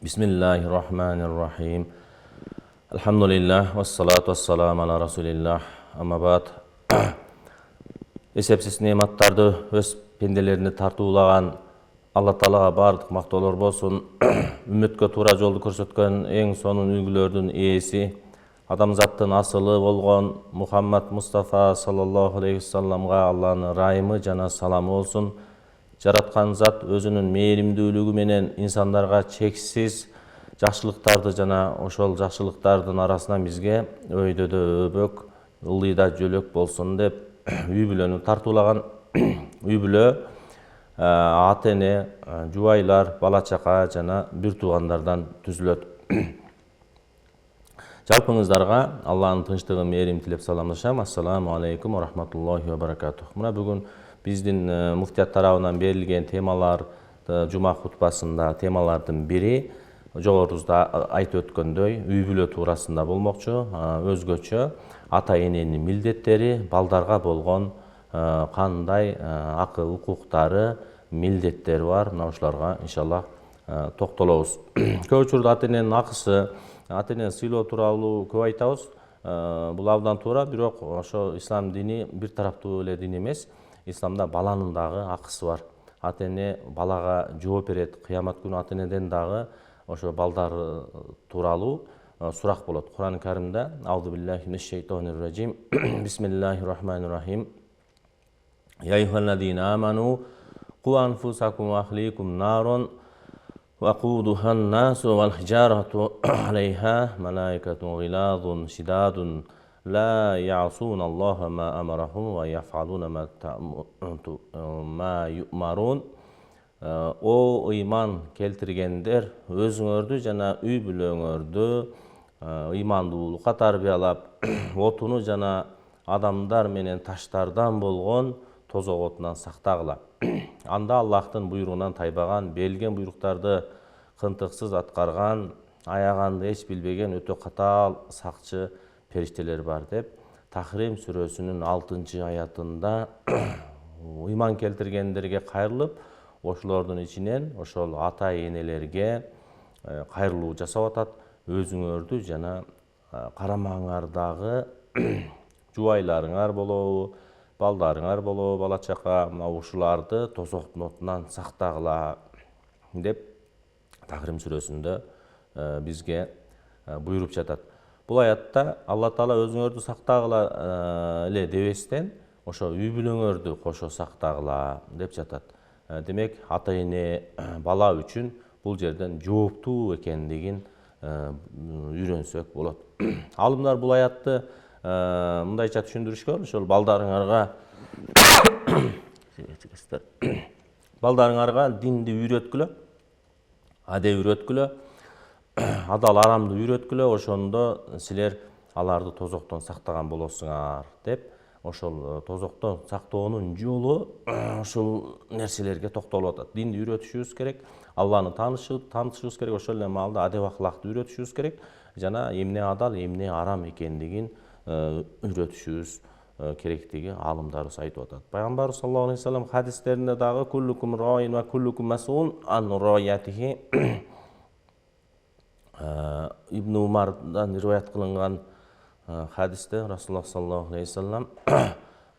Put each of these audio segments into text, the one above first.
Bismillahirrahmanirrahim. Elhamdülillah ve salatu vesselamu ala Resulillah. Amma ba'd. Esepsiz ne'mattарды өз пенделеріне тартуулаған Алла Таалага бардык мактоолор болсун. Үммөткө туура жолду көрсөткөн эң сонун үлгүлөрдүн ээси, адамзаттын асылы болгон Мухаммад Мустафа саллаллаху алейхи вассаламга Алланын ырайымы жана саламы болсун. Жараткан зат өзүнүн мээримдүүлүгү менен инсандарга чексиз жакшылыктарды жана ошол жакшылыктардын арасынан бизге өйдөдө өбөк, ылдыйда жөлөк болсун деп үй бүлөнү тартуулаган. Үй бүлө ата эне, жубайлар, бала чака жана бир туугандардан түзүлөт. Жалпыңыздарга Алланын тынчтыгы, мээрим тилеп саламдашам. Ассаламу алейкум ва рахматуллахи ва баракатух. Мына бүгүн биздин муфтият тарабынан берилген темалар, жума хутбасында темалардын бири жогоруда айтып өткөндөй үй бүлө туурасында болмокчу. Өзгөчө ата эненин милдеттери, балдарга болгон кандай акы, укуктары, милдеттери бар. Мына ушуларга иншаллах токтолобуз. Көп учурда ата эненин акысы, ата энени сыйлоо тууралуу көп айтабыз. Бул абдан туура, бирок ошо ислам дини бир тараптуу эле дин эмес. Исламда баланын дагы акысы бар. Ата эне балага жооп берет. Кыямат күнү ата энеден дагы ошо балдар тууралуу сурак болот. Кур'ан Каримде Аузу биллахи минеш шейтонир раджим. Бисмиллахир-рахманир-рахим. Я айюхаллазина аману қу анфусакум ва ахликум нарон وقودها الناس والحجارة عليها ملائكة غلاظ شداد لا يعصون الله ما أمرهم ويفعلون ما يؤمرون. О ыйман келтиргендер, өзүңөрдү жана үй бүлөңөрдү ыймандуулукка тарбиялап, отуну жана адамдар менен таштардан болгон тозок отунан сактагыла. Анда Аллахтын буйругунан тайбаган, берилген буйруктарды кынтыксыз аткарган, аяганды эч билбеген өтө катаал сакчы периштелер бар деп Тахрим сүрөсүнүн 6-аятында ыйман келтиргендерге кайрылып, ошолордун ичинен ошол ата энелерге кайрылуу жасап атат. Өзүңөрдү жана карамаңардагы жубайларыңар болобу, балдарыңар болобу, бала чака, ушуларды тозоктун отунан сактагыла деп Тахрим сүрөсүндө бизге буйруп жатат. Бул аятта Алла Таала өзүңөрдү сактагыла эле дебестен, ошо үй бүлөңөрдү кошо сактагыла деп жатат. Демек, ата эне бала үчүн бул жерден жооптуу экендигин үйрөнсөк болот. Алымдар бул аятты мындайча түшүндүрүшкөн, ошол балдарыңарга динди үйрөткүлө, адеп үйрөткүлө, адал арамды үйрөткүлө, ошондо силер аларды тозоктон сактаган болосуңар деп, ошол тозоктон сактоонун жолу ошол нерселерге токтолуп атат. Динди үйрөтүшүбүз керек, Алланы таанытышыбыз керек, ошол эле маалда адеп акылакты үйрөтүшүбүз керек жана эмне адал, эмне арам экендигин үйрөтүшүбүз керектиги аалымдарыбыз айтып атат. Пайгамбарыбыз саллаллаху алейхи вассалам хадистеринде дагы куллукум раин ва куллукум мас'улун ан раятихи Ибн Умардан риваят кылынган хадисте Расулуллах саллаллаху алейхи вассалам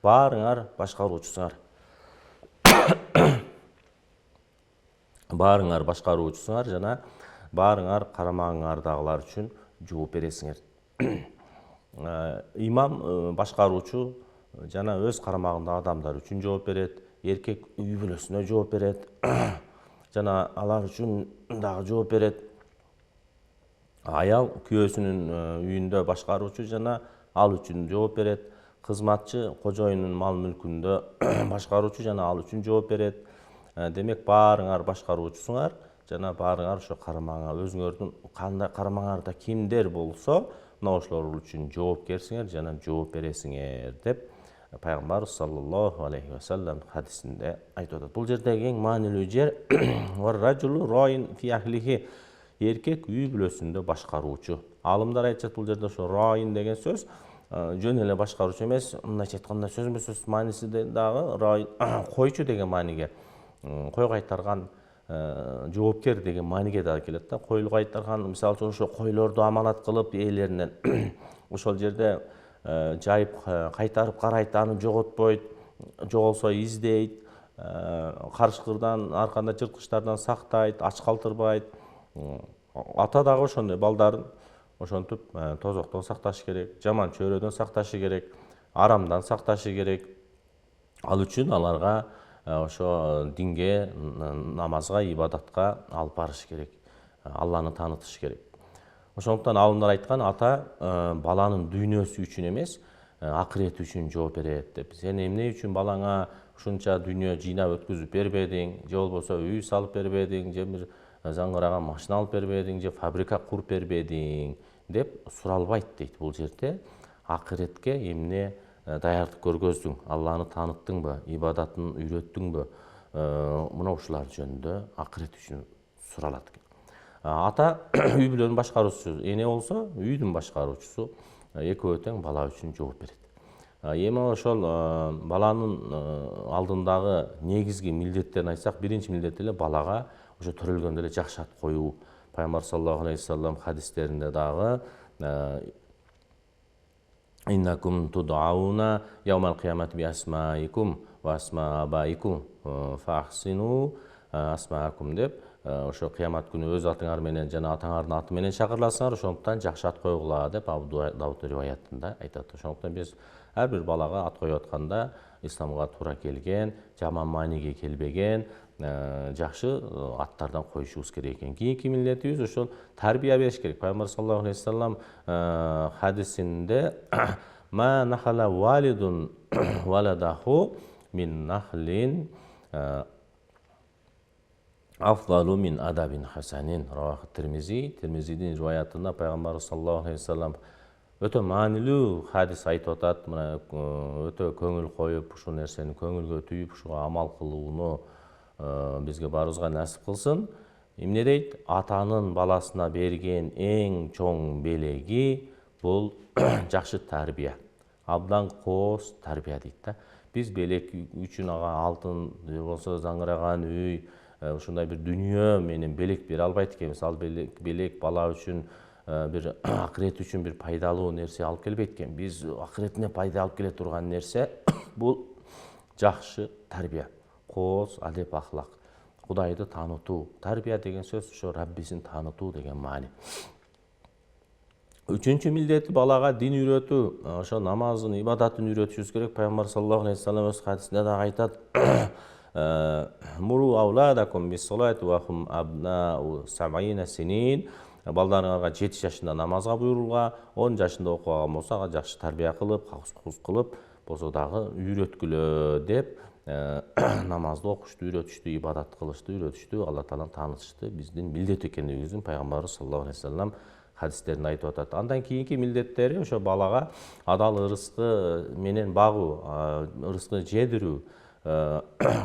баарыңар башкаруучусуңар. Баарыңар башкаруучусуңар жана баарыңар карамагыңардагылар үчүн жооп бересиңер. Имам башкаруучу жана өз карамагындагы адамдар үчүн жооп берет, эркек үй бүлөсүнө жооп берет жана алар үчүн дагы жооп берет. Аял күйөөсүнүн үйүндө башкаруучу жана ал үчүн жооп берет. Кызматчы кожоюнун мал мүлкүндө башкаруучу жана ал үчүн жооп берет. Демек, баарыңар башкаруучусуңар жана баарыңар ошо карамагыңар, өзүңөрдүн кандай карамаңарда кимдер болсо, мына ошолор үчүн жоопкерсиңер жана жооп бересиңер деп Пайгамбарыбыз саллаллаху алейхи вассалам хадисинде айтып атат. Бул жердеги эң маанилүү жер вар-раджулу раин фи ахлихи, эркек үй бүлөсүндө башкаруучу. Аалымдар айтышат, бул жерде ошо раин деген сөз жөн эле башкаруучу эмес, мындайча айтканда сөзмө сөз мааниси дагы раин койчу деген мааниге, кой кайтарган жоопкер деген мааниге да келет да. Койлук айттырган, мисалы үчүн ошо койлорду аманат кылып ээлеринен ошол жерде жайып кайтарып карайт, аны жоготпойт, жоголсо издейт, карышкырдан, ар кандай жырткычтардан сактайт, ач калтырбайт. Ата дагы ошондой балдарын ошентип тозоктон сакташы керек, жаман чөйрөдөн сакташы керек, арамдан сакташы керек. Ал үчүн аларга ошо динге, намазга, ибадатка алып барыш керек, Алланы таанытыш керек. Ошондуктан алымдар айткан, ата баланын дүйнөсү үчүн эмес, акырети үчүн жооп берет деп. Сен эмне үчүн балаңа ушунча дүйнө жыйнап өткүзүп бербедиң, же болбосо үй салып бербедиң, же бир заңгыраган машина алып бербедиң, же фабрика куруп бербедиң деп суралбайт дейт. Бул жерде акыретке эмне даярдык көргөздүң, Алланы тааныттыңбы, ибадатын үйрөттүңбү, мына ушулар жөнүндө акырет үчүн суралат. Ата үй бүлөнүн башкаруучусу, эне болсо үйдүн башкаруучусу, экөө тең бала үчүн жооп берет. Эми ошол баланын алдындагы негизги милдеттерин айтсак, биринчи милдет эле балага ошо төрөлгөндө эле жакшы ат коюу. Пайгамбар саллаллаху алейхи вассалам хадистеринде дагы иннакум тудауна яумал киямати би асмаикум ва асма абаикум фахсину асмаакум деп, ошо кыямат күнү өз атыңар менен жана атаңардын аты менен чакырыласыңар, ошондуктан жакшы ат койгула деп Абу Дауд риваятында айтат. Ошондуктан биз ар бир балага ат коюп атканда исламга туура келген, жаман мааниге келбеген жакшы аттардан коюшубуз керек экен. Кийинки милдетибиз ошол тарбия бериш керек. Пайгамбар саллаллаху алейхи вассалам хадисинде ма нахала валидун валадаху мин нахлин афдалу мин адабин хасанин. Равахы Тирмизидин риваятында Пайгамбар саллаллаху алейхи вассалам өтө маанилүү хадис айтып атат. Мына өтө көңүл коюп, ушул нерсени көңүлгө түйүп, ушуга амал кылууну бизге баарыбызга насип кылсын. Эмне дейт? Атанын баласына берген эң чоң белеги бул жакшы тарбия, абдан кооз тарбия дейт да. Биз белек үчүн ага алтын, же болбосо заңгыраган үй, ушундай бир дүйнө менен белек бере албайт экенбиз. Ал белек бала үчүн бир акырет үчүн бир пайдалуу нерсе алып келбейт экен. Биз акыретине пайда алып келе турган нерсе бул жакшы тарбия, кооз адеп ахлак, Кудайды таанытуу. Тарбия деген сөз ошо Раббисин таанытуу деген маани. Үчүнчү милдети балага дин үйрөтүү, ошо намазын, ибадатын үйрөтүшүбүз керек. Пайгамбар саллаллаху алейхи вассалам өз хадисинде дагы айтат: муру ауладакум бис-салати ва хум абнау саб'ина синин. Балдарыңарга 7 жашында намазга буйрулга, 10 жашында окуган болсо ага жакшы тарбия кылып, кагыс кылып, болсо дагы үйрөткүлө деп намазды окушту үйрөтүштү, ибадат кылышты үйрөтүштү, Алла Тааланы таанытышты биздин милдет экендигибиздин Пайгамбарыбыз саллаллаху алейхи вассалам хадистеринде айтып атат. Андан кийинки милдеттери ошо балага адал ырыскы менен багуу, ырыскы жедирүү.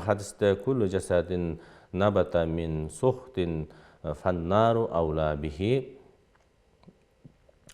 Хадисте куллу жасадин набата мин сухтин фаннару аула бихи.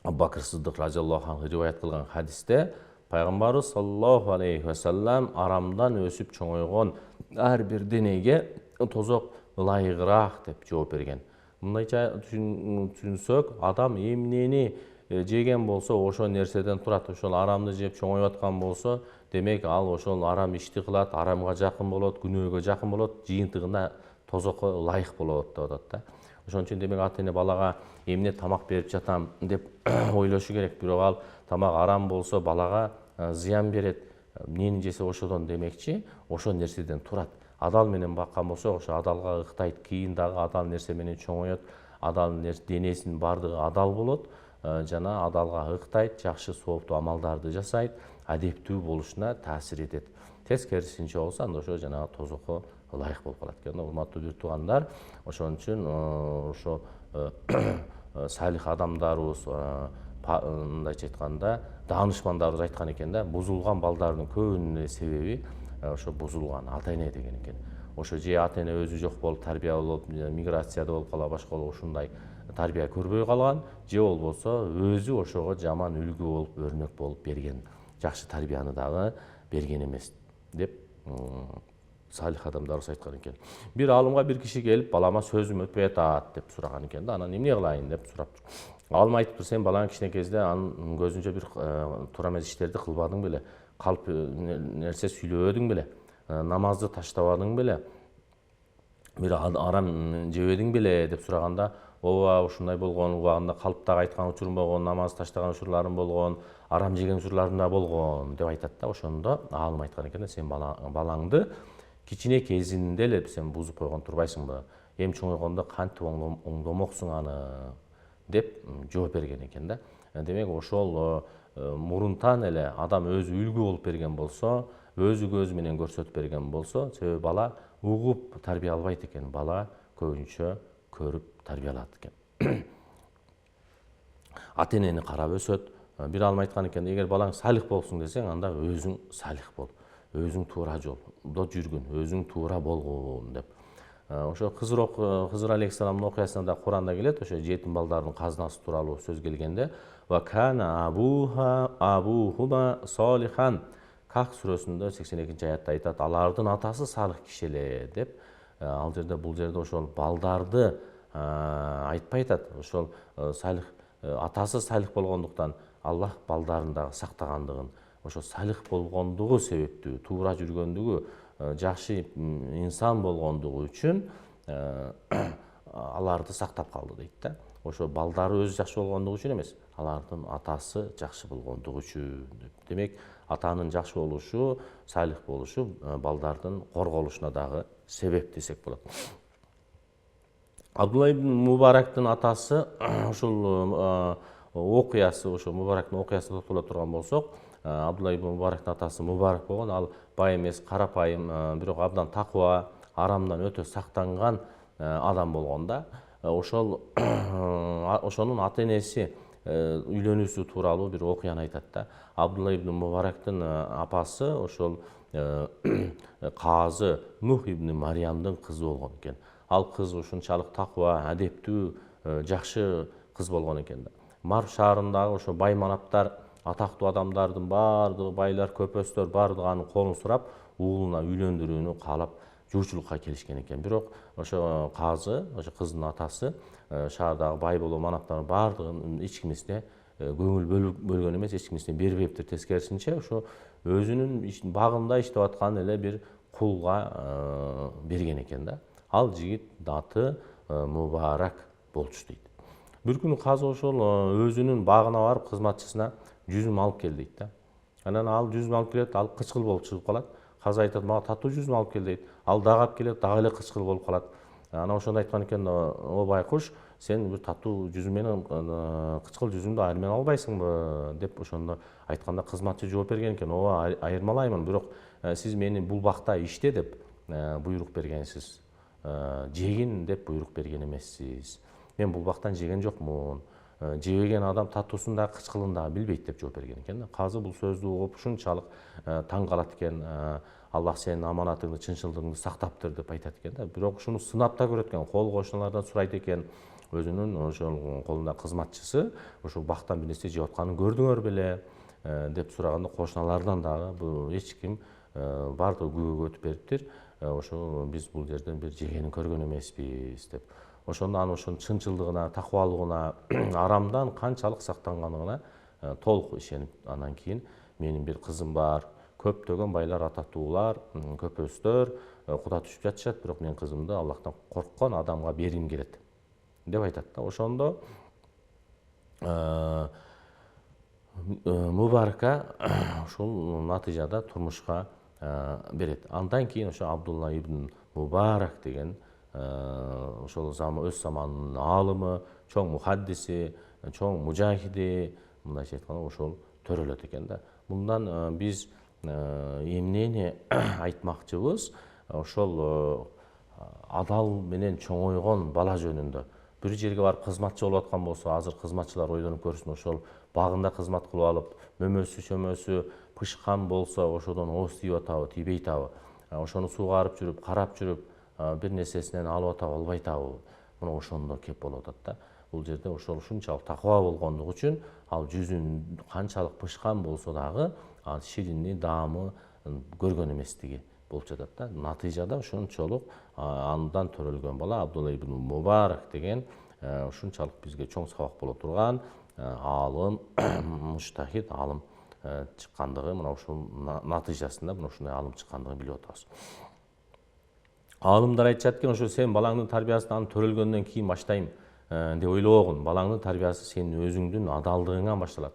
Абу Бакр Сыддык разияллаху анху риваят кылган хадисте Пайгамбарыбыз саллаллаху алейхи вассалам арамдан өсүп чоңойгон ар бир денеге тозок ылайыгыраак деп жооп берген. Мындайча түшүнсөк, адам эмнени жеген болсо ошол нерседен турат. Ошол арамды жеп чоңоюп аткан болсо, демек ал ошол арам ишти кылат, арамга жакын болот, күнөөгө жакын болот, жыйынтыгында тозокко ылайык болот деп атат да. Ошон үчүн демек ата эне балага эмне тамак берип жатам деп ойлошу керек. Бирок ал тамак арам болсо балага зыян берет. Эмнени жесе ошодон демекчи, ошол нерседен турат. Адал менен баккан болсо, ошо адалга ыктайт, кийин дагы адал нерсе менен чоңоет, адал денесинин бардыгы адал болот, жана адалга ыктайт, жакшы сооптуу амалдарды жасайт, адептүү болушуна таасир этет. Тескерисинче болсо, анда ошо жанагы тозокко ылайык болуп калат экен. Урматтуу бир туугандар, ошон үчүн ошо салих адамдарыбыз, мындайча айтканда, даанышмандарыбыз айткан экен да, бузулган балдардын көбүнүн себеби ошо бузулган ата эне деген экен. Ошо же ата эне өзү жок болуп, тарбия болуп, миграцияда болуп кала, башка болуп, ушундай тарбия көрбөй калган, же болбосо өзү ошого жаман үлгү болуп, өрнөк болуп берген, жакшы тарбияны дагы берген эмес деп салих адамдар айткан экен. Бир алымга бир киши келип, балама сөзүм өтпөй атат деп сураган экен да. Анан эмне кылайын деп сурап. Алым айтыптыр, сен балаң кичине кезде анын көзүнчө бир туура эмес иштерди кылбадың беле? Калп нерсе сүйлөбөдүң беле? Намазды таштабадың беле? Бир арам жебедиң беле деп сураганда, ооба ушундай болгон, убагында калптагы айткан учурум болгон, намаз таштаган учурларым болгон, арам жеген учурларым да болгон деп айтат да. Ошондо алым айткан экен, сен балаңды кичине кезинде эле сен бузуп койгон турбайсыңбы? Эми чоңойгондо кантип оңдомоксуң аны деп жооп берген экен да. Демек ошол мурунтан эле адам өзү үлгү болуп берген болсо, өзү көзү менен көрсөтүп берген болсо, себеби бала угуп тарбия албайт экен, бала көбүнчө көрүп тарбиялат экен. Ата энени карап өсөт. Бир алым айткан экен, эгер балаң салих болсун десең, анда өзүң салих бол, өзүң туура жолдо жүргүн, өзүң туура болгун деп. Ошо Кызыр алейхисаламдын окуясында да Куранда келет, ошо жетим балдардын казынасы тууралуу сөз келгенде, ва кана абухума салихан. Ках сүрөсүндө 82-аятта айтат, алардын атасы салих киши эле деп. Ал жерде бул жерде ошол балдарды айтпай атат. Ошол салих атасы салих болгондуктан Аллах балдарын дагы сактагандыгын, ошо салих болгондугу себептүү, туура жүргөндүгү, жакшы инсан болгондугу үчүн аларды сактап калды дейт да. Ошо балдары өзү жакшы болгондугу үчүн эмес, алардын атасы жакшы болгондугу үчүн. Демек, атанын жакшы болушу, салих болушу балдардын корголушуна дагы себеп десек болот. Абдулла ибн Мубарактын атасы ушул окуясы, ошо Мубарактын окуясына токтоло турган болсок, Абдулла ибн Мубарактын атасы Мубарак болгон, ал бай эмес, карапайым, бирок абдан такыба, арамдан өтө сактанган адам болгон да. Ошонун ата энеси үйлөнүүсү тууралуу бир окуяны айтат да. Абдулла ибн Мубарактын апасы ошол казы Нух ибн Мариямдын кызы болгон экен. Ал кыз ушунчалык такыба, адептүү, жакшы кыз болгон экен да. Марв шаарындагы ошо бай манаптар, атактуу адамдардын баардыгы, байлар, көпөстөр баардыгы анын колун сурап, уулуна үйлөндүрүүнү каалап жуучулукка келишкен экен. Бирок ошо казы, ошо кыздын атасы шаардагы бай боло манаптардын баардыгын эч кимисине көңүл бөлгөн эмес, эч кимисине бербептир. Тескерисинче ошо өзүнүн багында иштеп аткан эле бир кулга берген экен да. Ал жигит аты Мубарак болчу дейт. Бир күнү казы ошол өзүнүн багына барып кызматчысына жүзүм алып кел дейт да. Анан ал жүзүм алып келет, ал кычкыл болуп чыгып калат. Казы айтат, мага татуу жүзүм алып кел дейт. Ал дагы алып келет, дагы эле кычкыл болуп калат. Анан ошондо айткан экен, о байкуш, сен бир татуу жүзүм менен кычкыл жүзүмдү айырмай албайсыңбы деп ошондо айтканда кызматчы жооп берген экен, ооба айырмалаймын, бирок сиз мени бул бакта иште деп буйрук бергенсиз. Жегин деп буйрук берген эмессиз. Мен бул бактан жеген жокмун. Жебеген адам татуусун да кычкылын да билбейт деп жооп берген экен. Казы бул сөздү угуп ушунчалык таң калат экен. Аллах сенин аманатыңды, чынчылдыгыңды сактаптыр деп айтат экен да. Бирок ушуну сынап да көрөт экен. Кол кошуналардан сурайт экен. Өзүнүн ошол колунда кызматчысы ушул бактан бир нерсе жеп атканын көрдүңөр беле деп сураганда, кошуналардан дагы бул эч ким баардыгы күбөгө өтүп бериптир. Ошо биз бул жерден бир жегенин көргөн эмеспиз деп. Ошондо анын ошонун чынчылдыгына, такыбалыгына, арамдан канчалык сактанганына толук ишенип, анан кийин менин бир кызым бар, көптөгөн байлар, ататтуулар, көпөстөр куда түшүп жатышат, бирок менин кызымды Аллахтан корккон адамга бергим келет деп айтат да. Ошондо Мубарака ушул натыйжада турмушка берет. Андан кийин ошо Абдулла ибн Мубарак деген ошол өз заманынын аалымы, чоң мухаддиси, чоң мужахиди, мындайча айтканда ошол төрөлөт экен да. Мындан биз эмнени айтмакчыбыз? Ошол адал менен чоңойгон бала жөнүндө. Бир жерге барып кызматчы болуп аткан болсо, азыр кызматчылар ойлонуп көрсүн, ошол багында кызмат кылып алып, мөмөсү, чөмөсү пышкан болсо, ошодон ооз тийип атабы, тийбей атабы? Ошону суугарып жүрүп, карап жүрүп, бир нерсесинен алып атабы, албай атабы? Мына ошондо кеп болуп атат да. Бул жерде ошол ушунчалык такыба болгондугу үчүн ал жүзүн канчалык пышкан болсо дагы, ал ширини, даамы көргөн эместиги болуп жатат да. Натыйжада ошончолук андан төрөлгөн бала Абдулла ибн Мубарак деген ушунчалык бизге чоң сабак боло турган алым, муштахид алым чыккандыгы, мына ушул натыйжасында мына ушундай алым чыккандыгын билип атабыз. Алымдар айтышат экен, ошо сен балаңдын тарбиясын аны төрөлгөндөн кийин баштайм деп ойлобогун. Балаңдын тарбиясы сенин өзүңдүн адалдыгыңан башталат.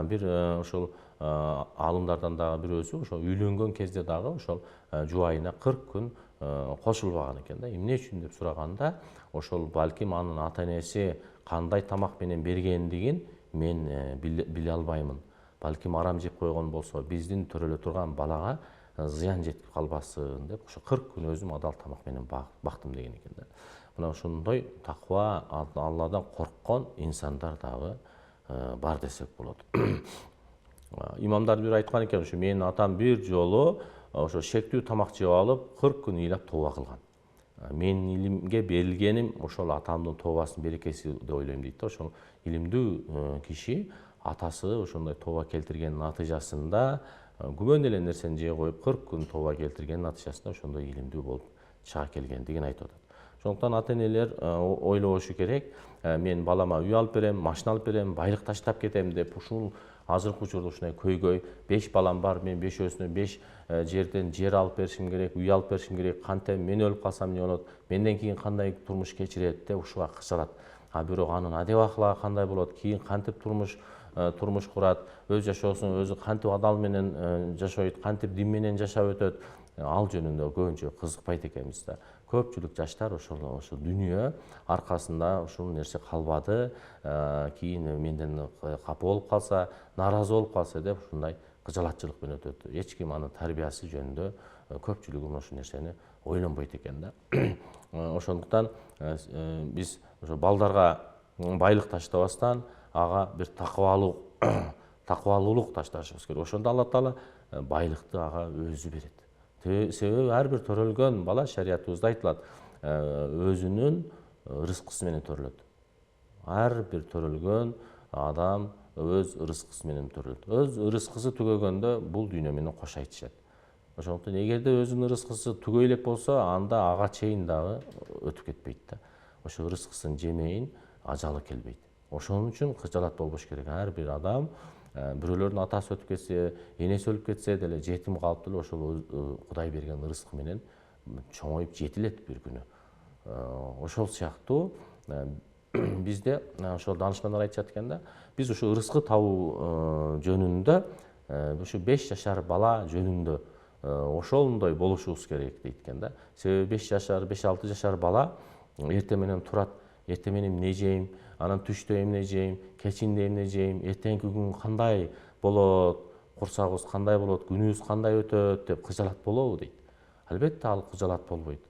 Бир ошол алымдардан дагы бирөөсү ошо үйлөнгөн кезде дагы ошол жубайына 40 күн кошулбаган экен да. Эмне үчүн деп сураганда, ошол балким анын ата-энеси кандай тамак менен бергендигин мен биле албаймын. Балким арам жеп койгон болсо, биздин төрөлө турган балага зыян жетип калбасын деп ошо 40 күн өзүм адал тамак менен бактым деген экен да. Мына ошондой таква, Алладан корккон инсандар дагы бар десек болот. Имамдар бир айткан экен, ушу менин атам бир жолу ошо шектүү тамак жеп алып 40 күн ыйлап тооба кылган. Менин илимге берилгеним ошол атамдын тообасынын берекеси деп ойлойм дейт да. Ошол илимдүү киши атасы ошондой тооба келтиргендин натыйжасында күмөн эле нерсени жей коюп 40 күн тооба келтиргендин натыйжасында ошондой илимдүү болуп чыга келгендигин айтып атат. Ошондуктан ата-энелер ойлобошу керек. Мен балама үй алып берем, машина алып берем, байлык таштап кетем деп ушул азыркы учурда ушундай көйгөй, 5 балам бар, мен 5-өсүнө 5 жерден жер алып беришим керек, үй алып беришим керек, кантем мен өлүп калсам эмне болот, менден кийин кандай турмуш кечирет деп ушуга кычалат. Бирок анын адеп аклагы кандай болот, кийин кантип турмуш курат, өз жашоосун өзү кантип адал менен жашайт, кантип дин менен жашап өтөт, ал жөнүндө көбүнчө кызыкпайт экенбиз да. Көпчүлүк жаштар ошол дүйнө аркасында ушул нерсе калбады, кийин менден капа болуп калса, нааразы болуп калса деп ушундай кыжалатчылык менен өтөт. Эч ким анын тарбиясы жөнүндө көпчүлүгү ушул нерсени ойлонбойт экен да. Ошондуктан биз ошо балдарга байлык таштабастан ага бир такыбалуулук ташташыбыз керек. Ошондо Алла Таала байлыкты ага өзү берет. Себеби ар бир төрөлгөн бала шариятыбызда айтылат, өзүнүн рызкысы менен төрөлөт. Ар бир төрөлгөн адам өз рызкысы менен төрөлөт. Өз рызкысы түгөгөндө бул дүйнө менен кош айтышат. Ошондуктан эгерде өзүнүн рызкысы түгөй элек болсо, анда ага чейин дагы өтүп кетпейт да. Ошо рызкысын жемейин ажалы келбейт. Ошон үчүн кыжалат болбош керек. Ар бир адам бирөөлөрдүн атасы өтүп кетсе, энеси өлүп кетсе деле, жетим калып деле ошол Кудай берген рызкы менен чоңоюп жетилет бир күнү. Ошол сыяктуу бизде ошол даанышмандар айтышат экен да, биз ушу рызкы табуу жөнүндө ушу 5 жашар бала жөнүндө ошондой болушубуз керек дейт экен да. Себеби 5 жашар, 5-6 жашар бала эртең менен турат, эртең менен эмне жейм, анан түштө эмне жейм, кечинде эмне жейм, эртеңки күн кандай болот, курсагыбыз кандай болот, күнүбүз кандай өтөт деп кыжалат болобу дейт. Албетте ал кыжалат болбойт.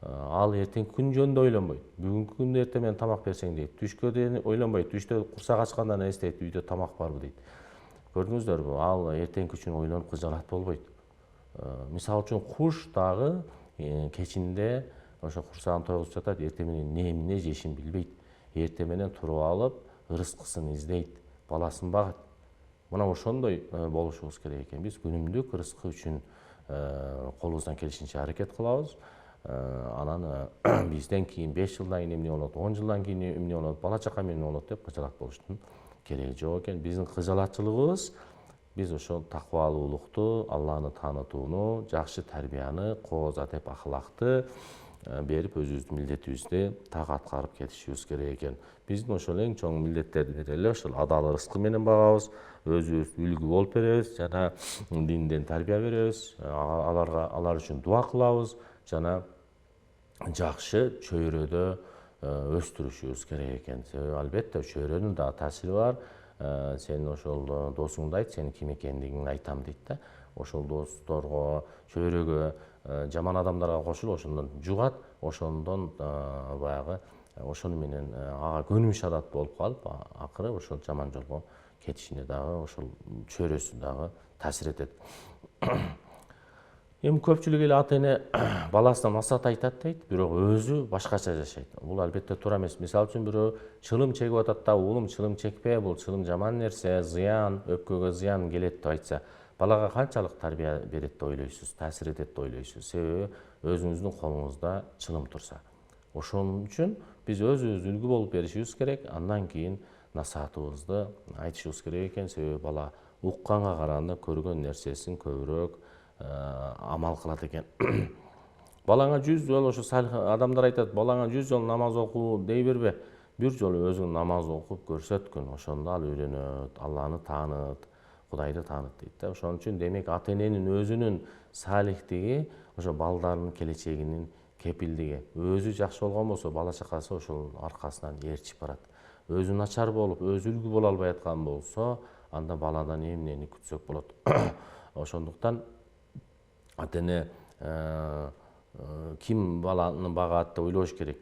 Ал эртеңки күн жөнүндө ойлонбойт. Бүгүнкү күндө эртең менен тамак берсең дейт. Түшкө дейин ойлонбойт. Түштө курсак ачканда не эстейт, үйдө тамак барбы дейт. Көрдүңүздөрбү? Ал эртеңки үчүн ойлонуп кыжалат болбойт. Мисалы үчүн куш дагы кечинде ошо курсагын тойгузуп жатат, эртең менен эмне жешин билбейт. Эртең менен туруп алып, рызкысын издейт, баласын багат. Мына ошондой болушубуз керек экен. Биз күнүмдүк рызкы үчүн колубуздан келишинче аракет кылабыз. Анан бизден кийин 5 жылдан кийин эмне болот, 10 жылдан кийин эмне болот, бала чака менен эмне болот деп кыжалат болуштун кереги жок экен. Биздин кыжалатчылыгыбыз биз ошол такыбалуулукту, Алланы таанытууну, жакшы тарбияны, кооз адеп ахлакты берип өзүбүздүн милдетибизди так аткарып кетишибиз керек экен. Биздин ошол эң чоң милдеттердин бири эле ошол адал рызкы менен багабыз, өзүбүз үлгү болуп беребиз жана динден тарбия беребиз, алар үчүн дуа кылабыз жана жакшы чөйрөдө өстүрүшүбүз керек экен. Себеби албетте чөйрөнүн да таасири бар. Сен ошол досуңду айт, сенин ким экендигиңди айтам дейт да. Ошол досторго, чөйрөгө, жаман адамдарга кошулуп, ошондон жугат, ошондон баягы ошону менен ага көнүмүш адат болуп калып, акыры ошол жаман жолго кетишине дагы ошол чөйрөсү дагы таасир этет. Эми көпчүлүк эле ата-эне баласына насаат айтат дейт, бирок өзү башкача жашайт. Бул албетте туура эмес. Мисалы үчүн бирөө чылым чегип атат да, уулум чылым чекпе, бул чылым жаман нерсе, зыян, өпкөгө зыян келет деп айтса, балага канчалык тарбия берет деп ойлойсуз, таасир этет деп ойлойсуз? Себеби өзүңүздүн колуңузда чылым турса. Ошон үчүн биз өзүбүз үлгү болуп беришибиз керек, андан кийин насаатыбызды айтышыбыз керек экен. Себеби бала укканга караганда көргөн нерсесин көбүрөөк амал кылат экен. Балаңа 100 жолу ошо салих адамдар айтат, балаңа 100 жолу намаз окуу дей бербе. Бир жолу өзүң намаз окуп көрсөткүн, ошондо ал үйрөнөт, Алланы тааныт, Кудайды тааныт дейт да. Ошон үчүн демек ата эненин өзүнүн салихтиги ошо балдарынын келечегинин кепилдиги. Өзү жакшы болгон болсо, бала чакасы ошол аркасынан ээрчип барат. Өзү начар болуп, өзү үлгү боло албай аткан болсо, анда баладан эмнени күтсөк болот. Ошондуктан ата эне ким баланы багат деп ойлош керек.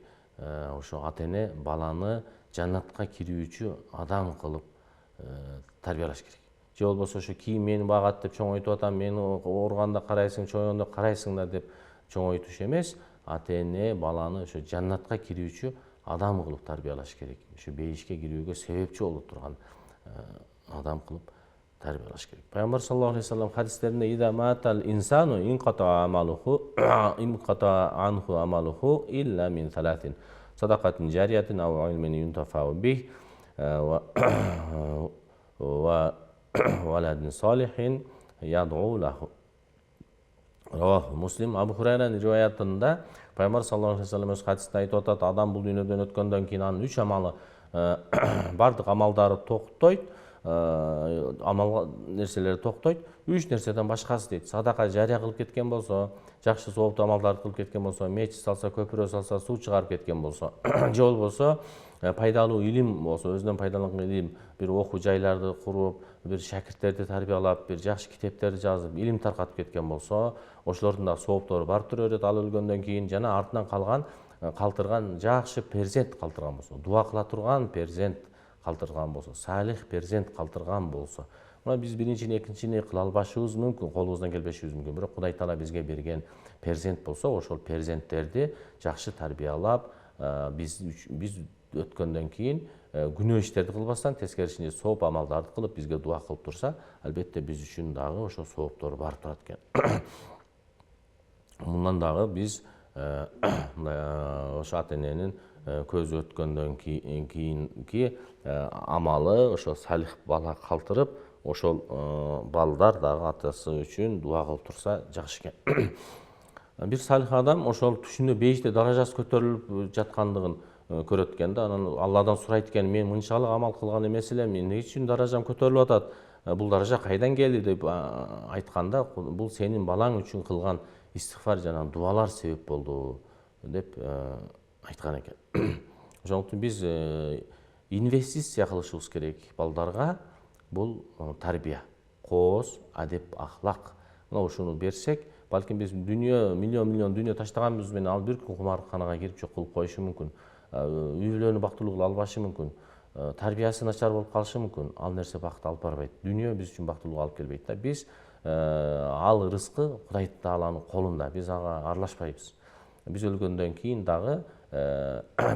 Ошо ата эне баланы жаннатка кирүүчү адам кылып тарбиялаш керек. Же болбосо ошо кийин мени багат деп чоңойтуп атам, мени ооруганда карайсың, чоңойгондо карайсыңдар деп чоңойтуш эмес, ата эне баланы ошо жаннатка кирүүчү адам кылып тарбиялаш керек. Ошо бейишке кирүүгө себепчи болуп турган адам кылып тарбиялаш керек. Пайгамбар саллаллаху алейхи вассалам хадистеринде ида матал инсану инқата анху амалуху илля мин салатин садакатин жариятин ау илмин юнтафау бих ва валадин салихин ядъу лаху. Раваху Муслим. Абу Хурайранын риваятында Пайгамбар саллаллаху алейхи вассалам өз хадисинде айтып атат, адам бул дүйнөдөн өткөндөн кийин анын 3 амалы бардык амалдары токтойт, амал нерселери токтойт. 3 нерседен башкасы дейт. Садака жария кылып кеткен болсо, жакшы сооптуу амалдарды кылып кеткен болсо, мечит салса, көпүрө салса, суу чыгарып кеткен болсо, же болбосо пайдалуу илим болсо, өзүнөн пайдаланган илим, бир окуу жайларды куруп, бир шакирттерди тарбиялап, бир жакшы китептерди жазып, илим таркатып кеткен болсо, ошолордун да сооптору барып тура берет ал өлгөндөн кийин. Жана артынан калтырган жакшы перзент калтырган болсо, дуа кыла турган перзент калтырган болсо, салих перзент калтырган болсо, мына биз биринчини, экинчини кыла албашыбыз мүмкүн, колубуздан келбешибиз мүмкүн. Бирок Кудай Таала бизге берген перзент болсо, ошол перзенттерди жакшы тарбиялап, биз өткөндөн кийин күнөө иштерди кылбастан, тескерисинче сооп амалдарды кылып, бизге дуа кылып турса, албетте биз үчүн дагы ошо сооптору барып турат экен. Мындан дагы биз ошо ата эненин көзү өткөндөн кийинки амалы ошо салих бала калтырып, ошол балдар дагы атасы үчүн дуа кылып турса жакшы экен. Бир салих адам ошол түшүндө бейиште даражасы көтөрүлүп жаткандыгын көрөт экен да. Анан Алладан сурайт экен, мен мынчалык амал кылган эмес элем, эмне үчүн даражам көтөрүлүп атат? Бул даража кайдан келди деп айтканда, бул сенин балаң үчүн кылган истигфар жана дуалар себеп болду деп айткан экен. Ошондуктан биз инвестиция кылышыбыз керек балдарга. Бул тарбия, кооз, адеп, ахлак. Мына ушуну берсек, балким биз миллион дүйнө таштаганыбыз менен ал бир күн кумарканага кирип жок кылып коюшу мүмкүн. Үй бүлөнү бактылуу кыла албашы мүмкүн. Тарбиясы начар болуп калышы мүмкүн. Ал нерсе бакытты алып барбайт. Дүйнө биз үчүн бактылуу алып келбейт да. Биз ал рызкы Кудай Тааланын колунда. Биз ага аралашпайбыз. Биз өлгөндөн кийин дагы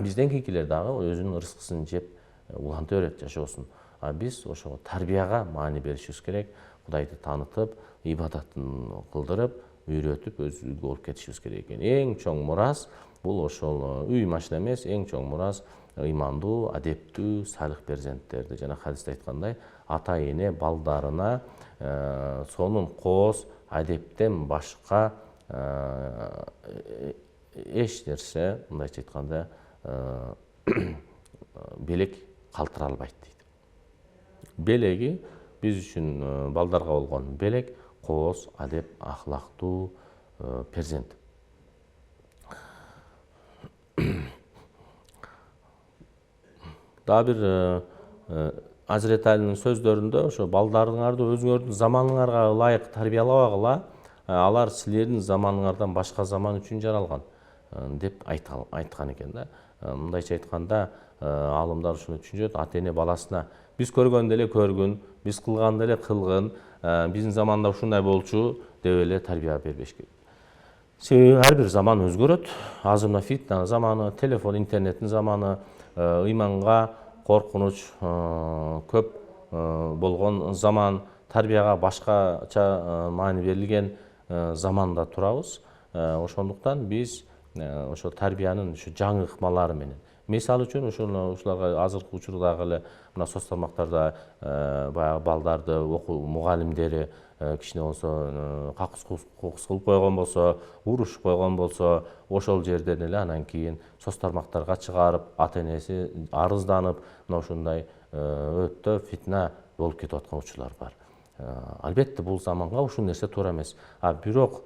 бизден кийинкилер дагы өзүнүн рызкысын жеп уланта берет, жашоосун. Биз ошого тарбияга маани беришибиз керек. Кудайды таанытып, ибадатын кылдырып, үйрөтүп, өз үлгү болуп кетишибиз керек экен. Эң чоң мурас бул ошол үй машина эмес, эң чоң мурас ыймандуу, адептүү, салих перзенттерди жана хадисте айткандай, ата эне балдарына сонун кооз, адептен башка эч нерсе, мындайча айтканда, белек калтыра албайт дейт. Белеги биз үчүн балдарга болгон белек кооз, адеп, ахлактуу перзент. Дагы бир Азирети Алинин сөздөрүндө ошо балдарыңарды өзүңөрдүн заманыңарга ылайык тарбиялабагыла, алар силердин заманыңардан башка заман үчүн жаралган деп айткан экен да. Мындайча айтканда, алымдар ушуну түшүнүшөт, ата эне баласына биз көргөндө эле көргүн, биз кылганда эле кылгын, биздин заманда ушундай болчу деп эле тарбия бербеш керек. Себеби ар бир заман өзгөрөт. Азыр мына фитна заманы, телефон, интернеттин заманы, ыйманга коркунуч көп болгон заман, тарбияга башкача маани берилген заманда турабыз. Ошондуктан биз ошо тарбиянын ушу жаңы ыкмалары менен, мисалы үчүн ушуларга азыркы учурдагы эле мына соц тармактарда баягы балдарды окуу мугалимдери кичине болсо какыс кукус кылып койгон болсо, урушуп койгон болсо, ошол жерден эле анан кийин соц тармактарга чыгарып, ата энеси арызданып, мына ушундай өтө фитна болуп кетип аткан учурлар бар. Албетте бул заманга ушул нерсе туура эмес. Бирок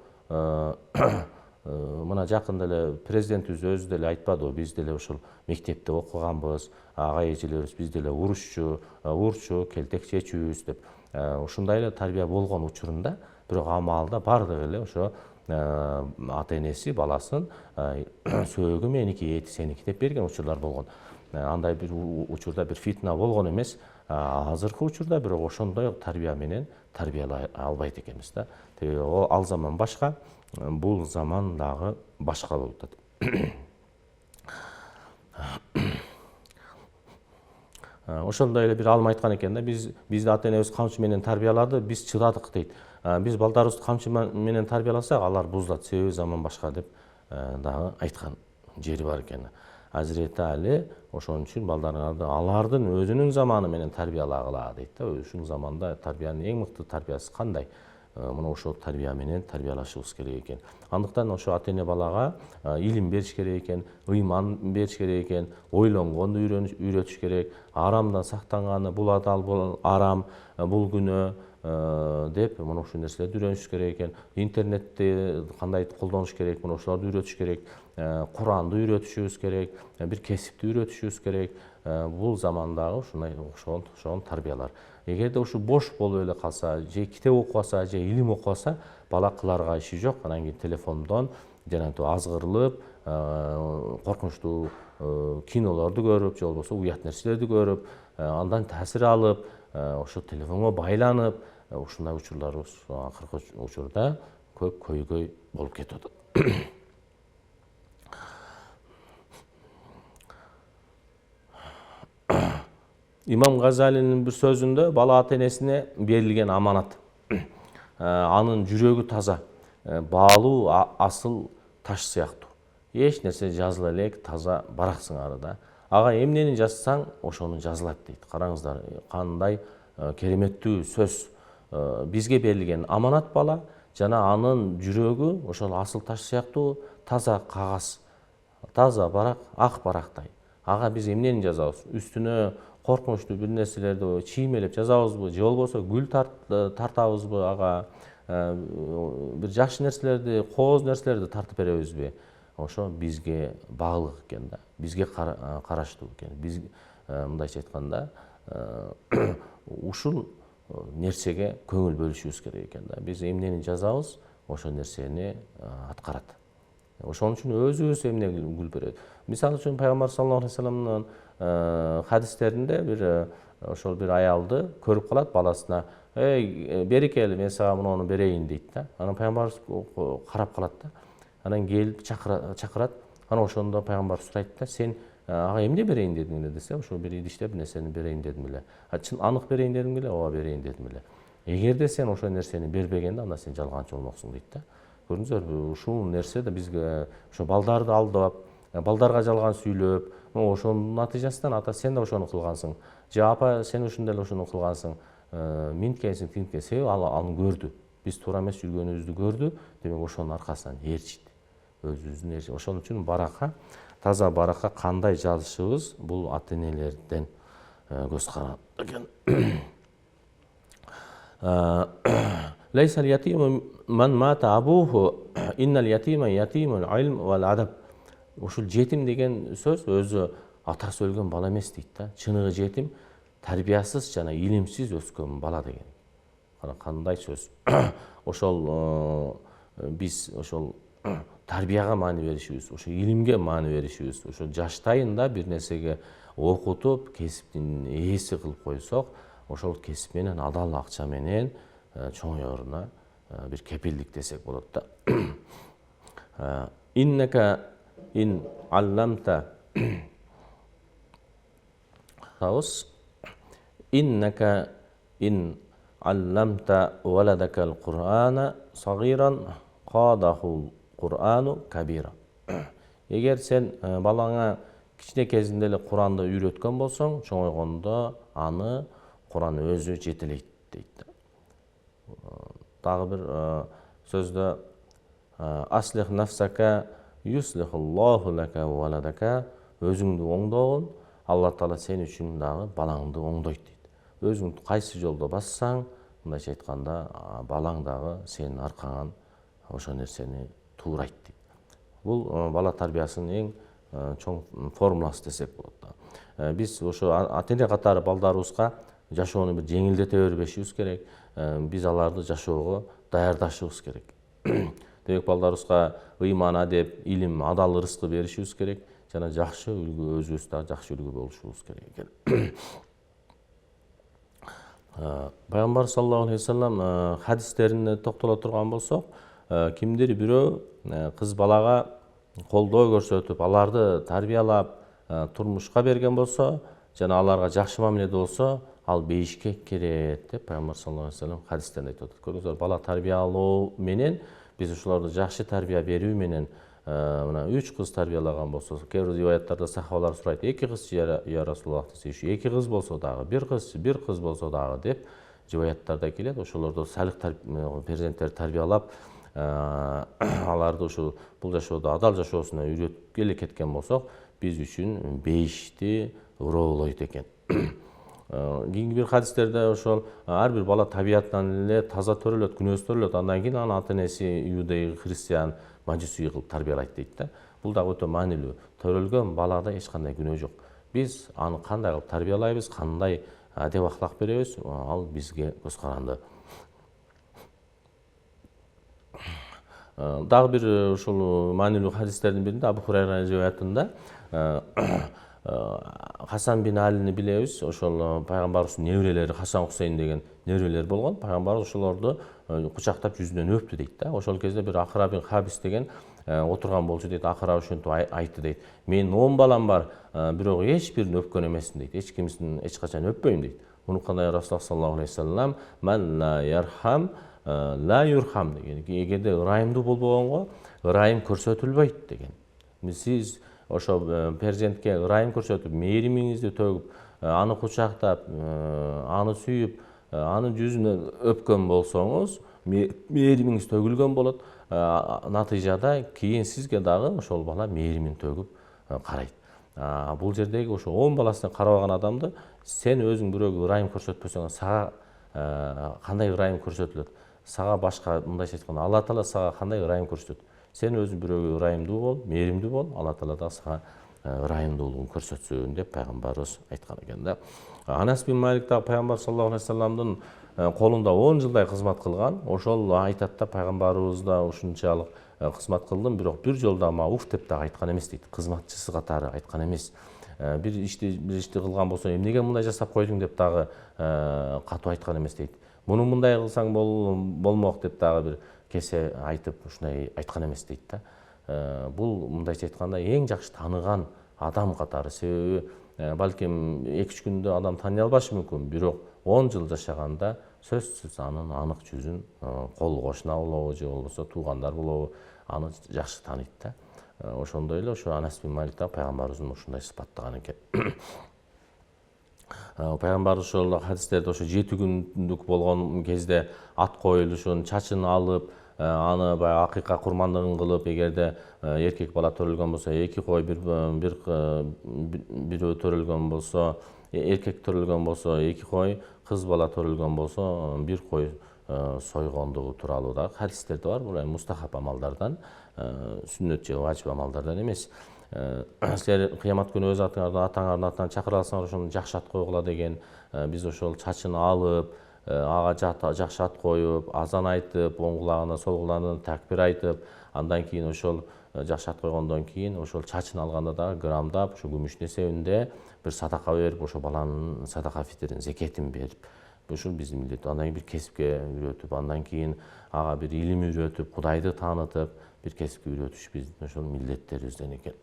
мына жакында эле президентибиз өзү деле айтпадыбы, биз деле ушул мектепте окуганбыз, ага эжелерибиз биз деле урчу, келтек чечүүбүз деп. Ушундай эле тарбия болгон учурунда, бирок амалда бардыгы эле ошо ата энеси баласын сөөгү меники, эти сеники деп берген учурлар болгон. Андай бир учурда бир фитна болгон эмес. Азыркы учурда бирок ошондой тарбия менен тарбиялай албайт экенбиз да. Ал заман башка, бул заман дагы башка болуп атат. Ошондой эле бир алым айткан экен да, бизди ата энебиз камчы менен тарбиялады, биз чыдадык дейт. Биз балдарыбызды камчы менен тарбияласак, алар бузулат, себеби заман башка деп дагы айткан жери бар экен. Азирети Али ошон үчүн балдарыңарды алардын өзүнүн заманы менен тарбиялагыла дейт да. Ушул заманда тарбиянын эң мыкты тарбиясы кандай? Мына ошол тарбия менен тарбиялашыбыз керек экен. Андыктан ошо ата эне балага илим бериш керек экен, ыйман бериш керек экен, ойлонгонду үйрөтүш керек, арамдан сактанганы, бул адал, бул арам, бул күнөө деп мына ушул нерселерди үйрөнүш керек экен. Интернетти кандай колдонуш керек, мына ошолорду үйрөтүш керек. Куранды үйрөтүшүбүз керек, бир кесипти үйрөтүшүбүз керек. Бул замандагы ушундай ошол тарбиялар. Эгерде ушу бош болуп эле калса, же китеп окубаса, же илим окубаса, бала кыларга иши жок. Анан кийин телефондон жанагы азгырылып, коркунучтуу кинолорду көрүп, же болбосо уят нерселерди көрүп, андан таасир алып, ошо телефонго байланып, ушундай учурларыбыз акыркы учурда көп көйгөй болуп кетип атат. Имам Газалинин бир сөзүндө бала ата энесине берилген аманат. Анын жүрөгү таза, баалуу асыл таш сыяктуу. Эч нерсе жазыла элек таза барак сыңары да. Ага эмнени жазсаң, ошону жазылат дейт. Караңыздар, кандай кереметтүү сөз. Бизге берилген аманат бала, жана анын жүрөгү ошол асыл таш сыяктуу таза кагаз, таза барак, ак барактай. Ага биз эмнени жазабыз? Үстүнө коркунучтуу бир нерселерди чиймелеп жазабызбы, же болбосо гүл тартабызбы, ага бир жакшы нерселерди, кооз нерселерди тартып беребизби? Ошо бизге багылык экен да, бизге караштуу экен. Биз мындайча айтканда ушул нерсеге көңүл бөлүшүбүз керек экен да. Биз эмнени жазабыз, ошол нерсени аткарат. Ошон үчүн өзүбүз эмне гүл берет. Мисалы үчүн пайгамбар саллаллаху алейхи вассаламдын хадистеринде бир ошол бир аялды көрүп калат, баласына: "Эй, бери кел, мен сага муну берейин" дейт да. Анан пайгамбарыбыз карап калат да. Анан келип чакырат. Анан ошондо пайгамбар сурайт да: "Сен ага эмне берейин дедиң эле?" десе, "Ошо бир идиштеп нерсени берейин дедим эле." Чын анык берейин дедиң беле? "Ооба, берейин дедим эле." Эгерде сен ошол нерсени бербегенде, анда сен жалганчы болмоксуң дейт да. Көрдүңүзбү, ушул нерсе да бизге ошо балдарды алдап, балдарга жалган сүйлөп, ошонун натыйжасынан ата сен да ошону кылгансың, же апа сен ушундай эле ошону кылгансың, минткенсиң, тинткенсиң, себеби ал аны көрдү. Биз туура эмес жүргөнүбүздү көрдү, демек ошонун аркасынан ээрчит. Өзүбүздүн ээрчит. Ошон үчүн баракка, таза баракка кандай жазышыбыз бул ата энелерден көз карап экен. Лейсал ятиму ман мата абуху, иннал ятима ятимул илм вал адаб. Ушул жетим деген сөз өзү атасы өлгөн бала эмес дейт да. Чыныгы жетим тарбиясыз жана илимсиз өскөн бала деген. Кандай сөз. Ошол биз ошол тарбияга маани беришибиз, ошо илимге маани беришибиз, ошо жаштайында бир нерсеге окутуп, кесиптин ээси кылып койсок, ошол кесип менен адал акча менен чоңоюруна бир кепилдик десек болот да. Иннека ин алламта Иннека ин allamta waladakal Qur'ana sagiran qadahul Qur'anu kabira. Егер сен балаңа кичине кезинде эле Куранды үйрөткөн болсоң, чоңойгондо аны Куран өзү жетелейт дейт. Дагы бир сөздө аслих нафсака юслихуллаху лака валадака, өзүңдү оңдогун, Алла Таала сен үчүн дагы балаңды оңдойт дейт. Өзүң кайсы жолдо бассаң, мындайча айтканда, балаң дагы сенин аркаңан ошо нерсени туурайт дейт. Бул бала тарбиясынын эң чоң формуласы десек болот. Биз ошо ата-эне катары балдарыбызга жашоону бир жеңилдете бербешибиз керек. Биз аларды жашоого даярдашыбыз керек. Демек балдарыбызга ыйман, адеп, илим, адал ырыскы беришибиз керек. Жана жакшы үлгү, өзүбүз да жакшы үлгү болушубуз керек экен. Пайгамбар саллаллаху алейхи вассалам хадистерине токтоло турган болсок, кимдир бирөө кыз балага колдоо көрсөтүп, аларды тарбиялап, турмушка берген болсо, жана аларга жакшы мамиледе болсо, ал бейишке кирет деп Пайгамбар саллаллаху алейхи вассалам хадистеринде айтып атат. Көрүңүздөр, бала тарбиялоо менен биз ошолорду жакшы тарбия берүү менен мына 3 кыз тарбиялаган болсо, кээ бир риwаяттарда сахабалар сурайт, 2 кыз я Расулуллах десе, 2 кыз болсо дагы, 1 кыз болсо дагы деп риwаяттарда келет. Ошолорду салих перзенттерди тарбиялап, аларды ушу бул жашоодо адал жашоосуна үйрөткө эле кеткен болсок, биз үчүн бейишти уроолойт экен. Кийинки бир хадистерде ошол ар бир бала табиятынан эле таза төрөлөт, күнөөсүз төрөлөт, андан кийин анын ата-энеси иудей, христиан, мажуси кылып тарбиялайт дейт да. Бул дагы өтө маанилүү. Төрөлгөн балада эч кандай күнөө жок. Биз аны кандай кылып тарбиялайбыз, кандай адеп ахлак беребиз, ал бизге көз каранды. Дагы бир ушул маанилүү хадистердин биринде Абу Хурайра риwаятында Хасан бин Алини билебиз. Ошол пайгамбарыбыздын неберелери Хасан Хусейн деген неберелер болгон. Пайгамбарыбыз ошолорду кучактап жүзүнөн өптү дейт да. Ошол кезде бир Акра бин Хабис деген отурган болчу дейт. Акра ошентип айтты дейт. Менин 10 балам бар, бирок эч бирин өпкөн эмесмин дейт. Эч кимсин эч качан өппөйм дейт. Муну кандай Расулуллах саллаллаху алейхи вассалам ман ла ярхам ла юрхам деген. Эгерде ырайымдуу болбогонго ырайым көрсөтүлбөйт деген. Сиз ошо перзентке ырайым көрсөтүп, мээримиңизди төгүп, аны кучактап, аны сүйүп, анын жүзүнөн өпкөн болсоңуз, мээримиңиз төгүлгөн болот. Натыйжада кийин сизге дагы ошол бала мээримин төгүп карайт. Бул жердеги ошо 10 баласына карабаган адамды сен өзүң бирөөгө ырайым көрсөтпөсөң, сага кандай ырайым көрсөтүлөт? Сага башка, мындайча айтканда, Алла Таала сага кандай ырайым көрсөтөт? Сен өзүң бирөөгө ырайымдуу бол, мээримдүү бол, Алла Таала да сага ырайымдуулугун көрсөтсүн деп пайгамбарыбыз айткан экен да. Анас бин Малик да пайгамбар саллаллаху алейхи вассаламдын колунда 10 жылдай кызмат кылган. Ошол айтат да, пайгамбарыбыз да ушунчалык кызмат кылдым, бирок бир жолдо ама уф деп да айткан эмес дейт. Кызматчысы катары айткан эмес. Бир ишти кылган болсо, эмнеге мындай жасап койдуң деп дагы катуу айткан эмес дейт. Муну мындай кылсаң болмок деп дагы бир кесе айтып, ушундай айткан эмес дейт да. Бул мындайча айтканда эң жакшы тааныган адам катары. Себеби балким 2-3 күндө адам тааный албашы мүмкүн, бирок 10 жыл жашаганда сөзсүз анын анык жүзүн кол кошуна болобу же болбосо туугандар болобу аны жакшы тааныйт да. Ошондой эле ошо Анас бин Малик да пайгамбарыбыздын ушундай сыпаттаган экен. Пайгамбарыбыз ошол хадистерде ошо 7 күндүк болгон кезде ат коюлушун, чачын алып, аны баягы акыйка курмандыгын кылып, эгерде эркек бала төрөлгөн болсо 2 кой, бирөө төрөлгөн болсо, эркек төрөлгөн болсо 2 кой, кыз бала төрөлгөн болсо 1 кой сойгондугу тууралуу да хадистерде бар. Бул мустахаб амалдардан, сүннөт же важип амалдардан эмес. Силер кыямат күнү өз атаңардын атынан чакыра алсаңар, ошону жакшы ат койгула деген. Биз ошол чачын алып, ага жакшы ат коюп, азан айтып, оң кулагына, сол кулагына такбир айтып, андан кийин ошол жакшы ат койгондон кийин ошол чачын алганда дагы грамдап, ошо күмүш несебинде бир садака берип, ошо баланын садака фитрин, зекетин берип, ушул биздин милдет. Андан кийин бир кесипке үйрөтүп, андан кийин ага бир илим үйрөтүп, Кудайды таанытып, бир кесипке үйрөтүш биздин ошол милдеттерибизден экен.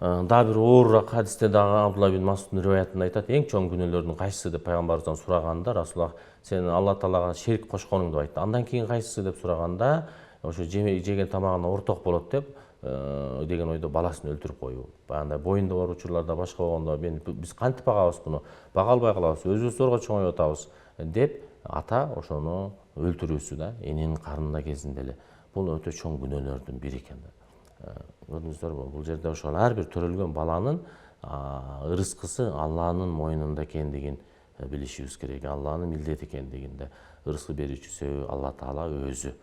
Дагы бир оорураак хадисте дагы Абдулла ибн Масуддун риваятында айтат, эң чоң күнөөлөрдүн кайсысы деп пайгамбарыбыздан сураганда Расулуллах сен Алла Таалага шерик кошконуңду айтты. Андан кийин кайсысы деп сураганда ошо жеген тамагына орток болот деп деген ойдо баласын өлтүрүп коюу. Баягындай боюнда бар учурларда башка болгондо биз кантип багабыз буну? Бага албай калабыз, өзүбүз зорго чоңоюп атабыз деп ата ошону өлтүрүүсү да эненин карнында кезинде эле. Бул өтө чоң күнөөлөрдүн бири экен. Көрдүңүздөрбү, бул жерде ошол ар бир төрөлгөн баланын ырыскысы Алланын мойнунда экендигин билишибиз керек. Алланын милдети экендигинде ырыскы берүүчүсү Алла Таала өзү.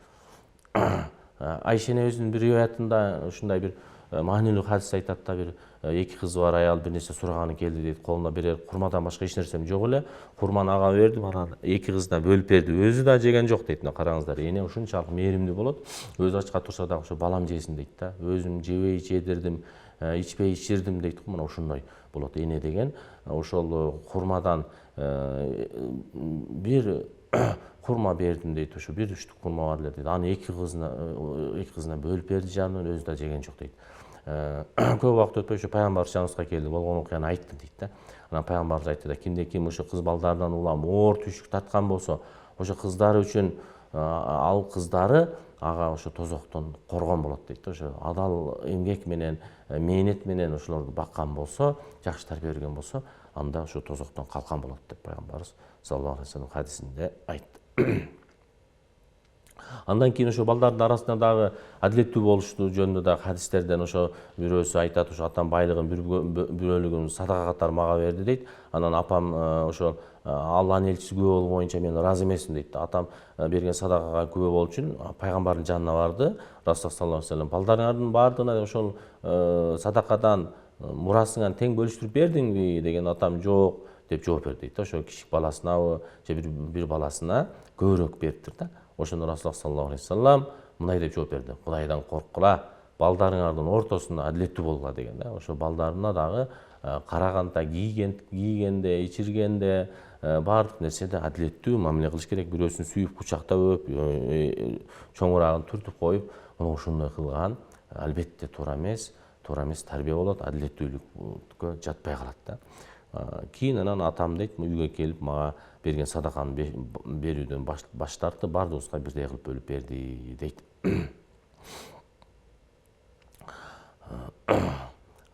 Айшене өзүнүн бир риwayatында ушундай бир маанилүү хадис айтат да, бир эки кызы бар аял бир нерсе сураганы келди дейт. Колуна бирер курмадан башка эч нерсем жок эле. Курманы ага бердим, анан эки кыз да бөлүп берди. Өзү да жеген жок дейт. Караңыздар, эне ушунчалык мээримдүү болот. Өзү ачка турса дагы ошо балам жесин дейт да. Өзүм жебей жедирдим, ичпей ичирдим дейт. Мына ушундай болот эне деген. Ошол курмадан бир курма бердим дейт. Ошо бир үчтүк курма бар эле дейт. Аны эки кызына бөлүп берди жанынан, өзү да жеген жок дейт. Көп убакыт өтпөй ошо пайгамбарыбыз жаныбызга келди, болгон окуяны айтты дейт да. Анан пайгамбарыбыз айтты да, кимде ким ошо кыз балдарынан улам оор түйшүк тарткан болсо, ошо кыздары үчүн ал кыздары ага ошо тозоктон коргон болот дейт да. Ошо адал эмгек менен, мээнет менен ошолорду баккан болсо, жакшы тарбия берген болсо, анда ошо тозоктон калкан болот деп пайгамбарыбыз саллаллаху алейхи вассалам хадисинде айтты. Андан кийин ошо балдардын арасында дагы адилеттүү болуштуу жөнүндө дагы хадистерден ошо бирөөсү айтат, ошо атам байлыгын бир бөлүгүн садака катары мага берди дейт. Анан апам ошо Алланын элчиси күбө болуу боюнча мен ыраазы эмесмин дейт. Атам берген садакага күбө болуу үчүн пайгамбардын жанына барды. Расулуллах саллаллаху алейхи вассалам балдарыңардын баардыгына ошол садакадан мурасыңан тең бөлүштүрүп бердиңби деген, атам жок деп жооп берди дейт. Ошо кичик баласынабы же бир баласына көбүрөөк бериптир да. Ошондо Расулуллах саллаллаху алейхи вассалам мындай деп жооп берди: Кудайдан корккула, балдарыңардын ортосунда адилеттүү болгула деген да. Ошо балдарына дагы караганда, кийгенде, ичиргенде, баардык нерседе адилеттүү мамиле кылыш керек. Бирөөсүн сүйүп кучактап өп, чоңураагын түртүп коюп, мына ошондой кылган албетте туура эмес тарбия болот, адилеттүүлүккө жатпай калат да. Кийин анан атам дейт, үйгө келип мага берген садаканы берүүдөн баш тартты, баардыгыбызга бирдей кылып бөлүп берди дейт.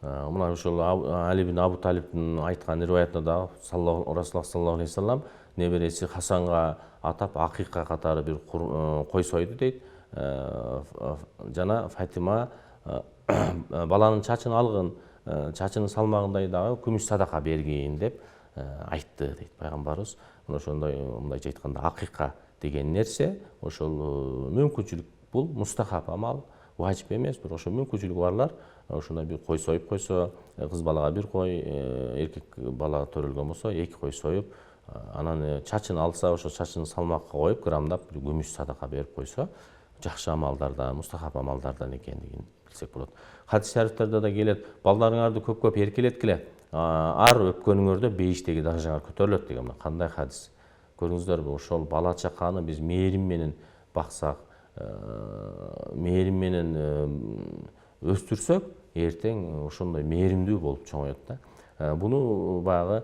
Мына ошол Али ибн Абу Талибдин айткан риваятында дагы Расулуллах саллаллаху алейхи вассалам небереси Хасанга атап акыйка катары бир кой сойду дейт. Жана Фатима баланын чачын алгын, чачынын салмагындай дагы күмүш садака бергин деп айтты дейт пайгамбарыбыз. Мына ошондой мындайча айтканда акыйка деген нерсе ошол мүмкүнчүлүк, бул мустахаб амал, важип эмес, бирок ошо мүмкүнчүлүгү барлар ошондой бир кой союп койсо, кыз балага бир кой, эркек бала төрөлгөн болсо эки кой союп, анан чачын алса ошо чачын салмакка коюп грамдап бир күмүш садака берип койсо, жакшы амалдардан, мустахаб амалдардан экендигин билсек болот. Хадис шарифтерде да келет, балдарыңарды көп-көп эркелеткиле, ар өпкөнүңөрдө бейиштеги даражаңар көтөрүлөт деген. Кандай хадис? Көрдүңүздөрбү? Ошол бала чаканы биз мээрим менен баксак, мээрим менен өстүрсөк, эртең ошондой мээримдүү болуп чоңоет да. Буну баягы